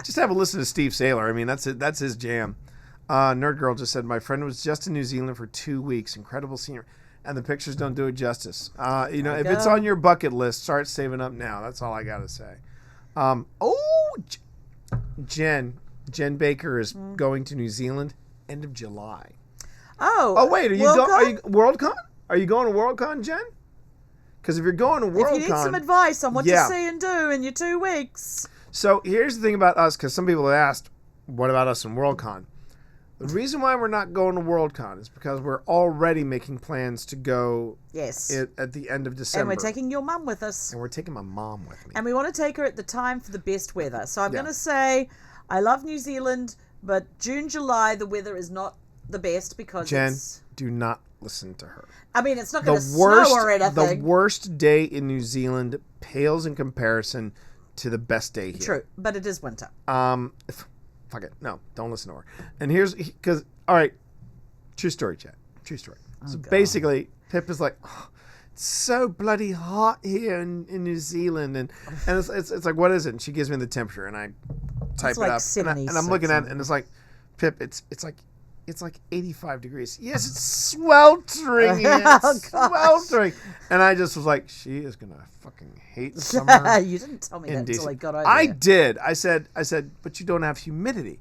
Just have a listen to Steve Saylor. I mean, that's it. That's his jam. Nerd Girl just said, my friend was just in New Zealand for 2 weeks. Incredible scenery. And the pictures don't do it justice. If it's on your bucket list, start saving up now. That's all I got to say. Jen Baker is going to New Zealand end of July. Oh, Wait, are you Worldcon? Are you going to Worldcon, Jen? Because if you're going to Worldcon, if you need some advice on what Yeah. to see and do in your 2 weeks. So here's the thing about us, because some people have asked, what about us in Worldcon? The reason why we're not going to Worldcon is because we're already making plans to go Yes. at the end of December. And we're taking your mum with us. And we're taking my mom with me. And we want to take her at the time for the best weather. So I'm Yeah. going to say I love New Zealand, but June, July, the weather is not the best because Jen, it's... do not listen to her. I mean, it's not The going to worst, snow or anything. the worst day in New Zealand pales in comparison to the best day here. True, but it is winter. Fuck it. No, don't listen to her. And here's because all right, true story, chat. True story. So basically, Pip is like, oh, it's so bloody hot here in New Zealand, and it's like, what is it? And she gives me the temperature, and I type like it up, and I'm looking at it, 76 and it's like, Pip, it's like 85 degrees. Yes, it's sweltering. It's sweltering. And I just was like, she is gonna fucking hate summer. You didn't tell me that until I Indecent. got over I there. did. I said, but you don't have humidity.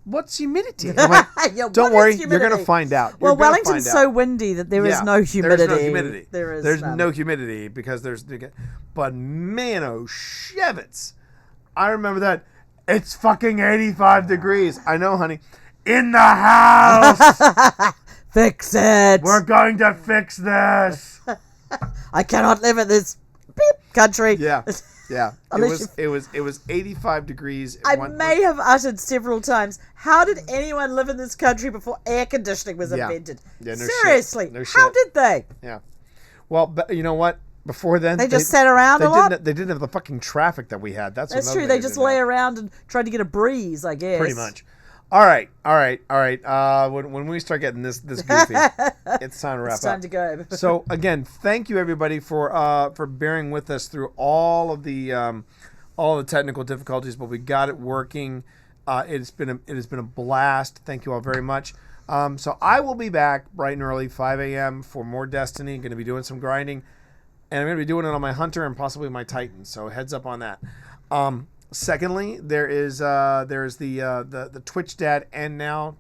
What's humidity? I'm like, Yeah, don't what worry, is you're gonna humidity? find out. Well, You're gonna Wellington's find so out. windy that there is Yeah, no humidity. There's no humidity. There's no humidity because but man, oh shevits. I remember that. It's fucking 85 degrees. I know, honey. In the house. Fix it. We're going to fix this. I cannot live in this beep country. Yeah. Yeah. Unless it was 85 degrees. I may have uttered several times, how did anyone live in this country before air conditioning was Yeah. invented? Yeah, no Seriously, shit. No how shit. did they? Yeah. Well, but you know what? Before then, They just sat around a lot? They didn't have the fucking traffic that we had. That's That's another true. thing They just didn't lay have. around and tried to get a breeze, I guess. Pretty much. All right. When we start getting this goofy, it's time to wrap It's time up. to go. So again, thank you everybody for bearing with us through all of the technical difficulties, but we got it working. It has been a blast. Thank you all very much. So I will be back bright and early, 5 a.m. for more Destiny. Going to be doing some grinding, and I'm going to be doing it on my Hunter and possibly my Titan. So heads up on that. Secondly, there is the Twitch Dad and now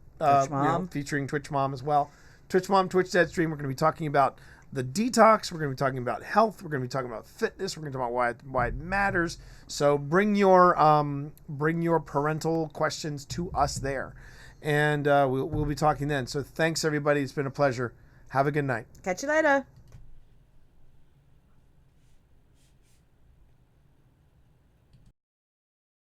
Mom. featuring Twitch Mom as well. Twitch Mom, Twitch Dad Stream. We're going to be talking about the detox. We're going to be talking about health. We're going to be talking about fitness. We're going to talk about why it matters. So bring your parental questions to us there, and we'll be talking then. So thanks everybody. It's been a pleasure. Have a good night. Catch you later.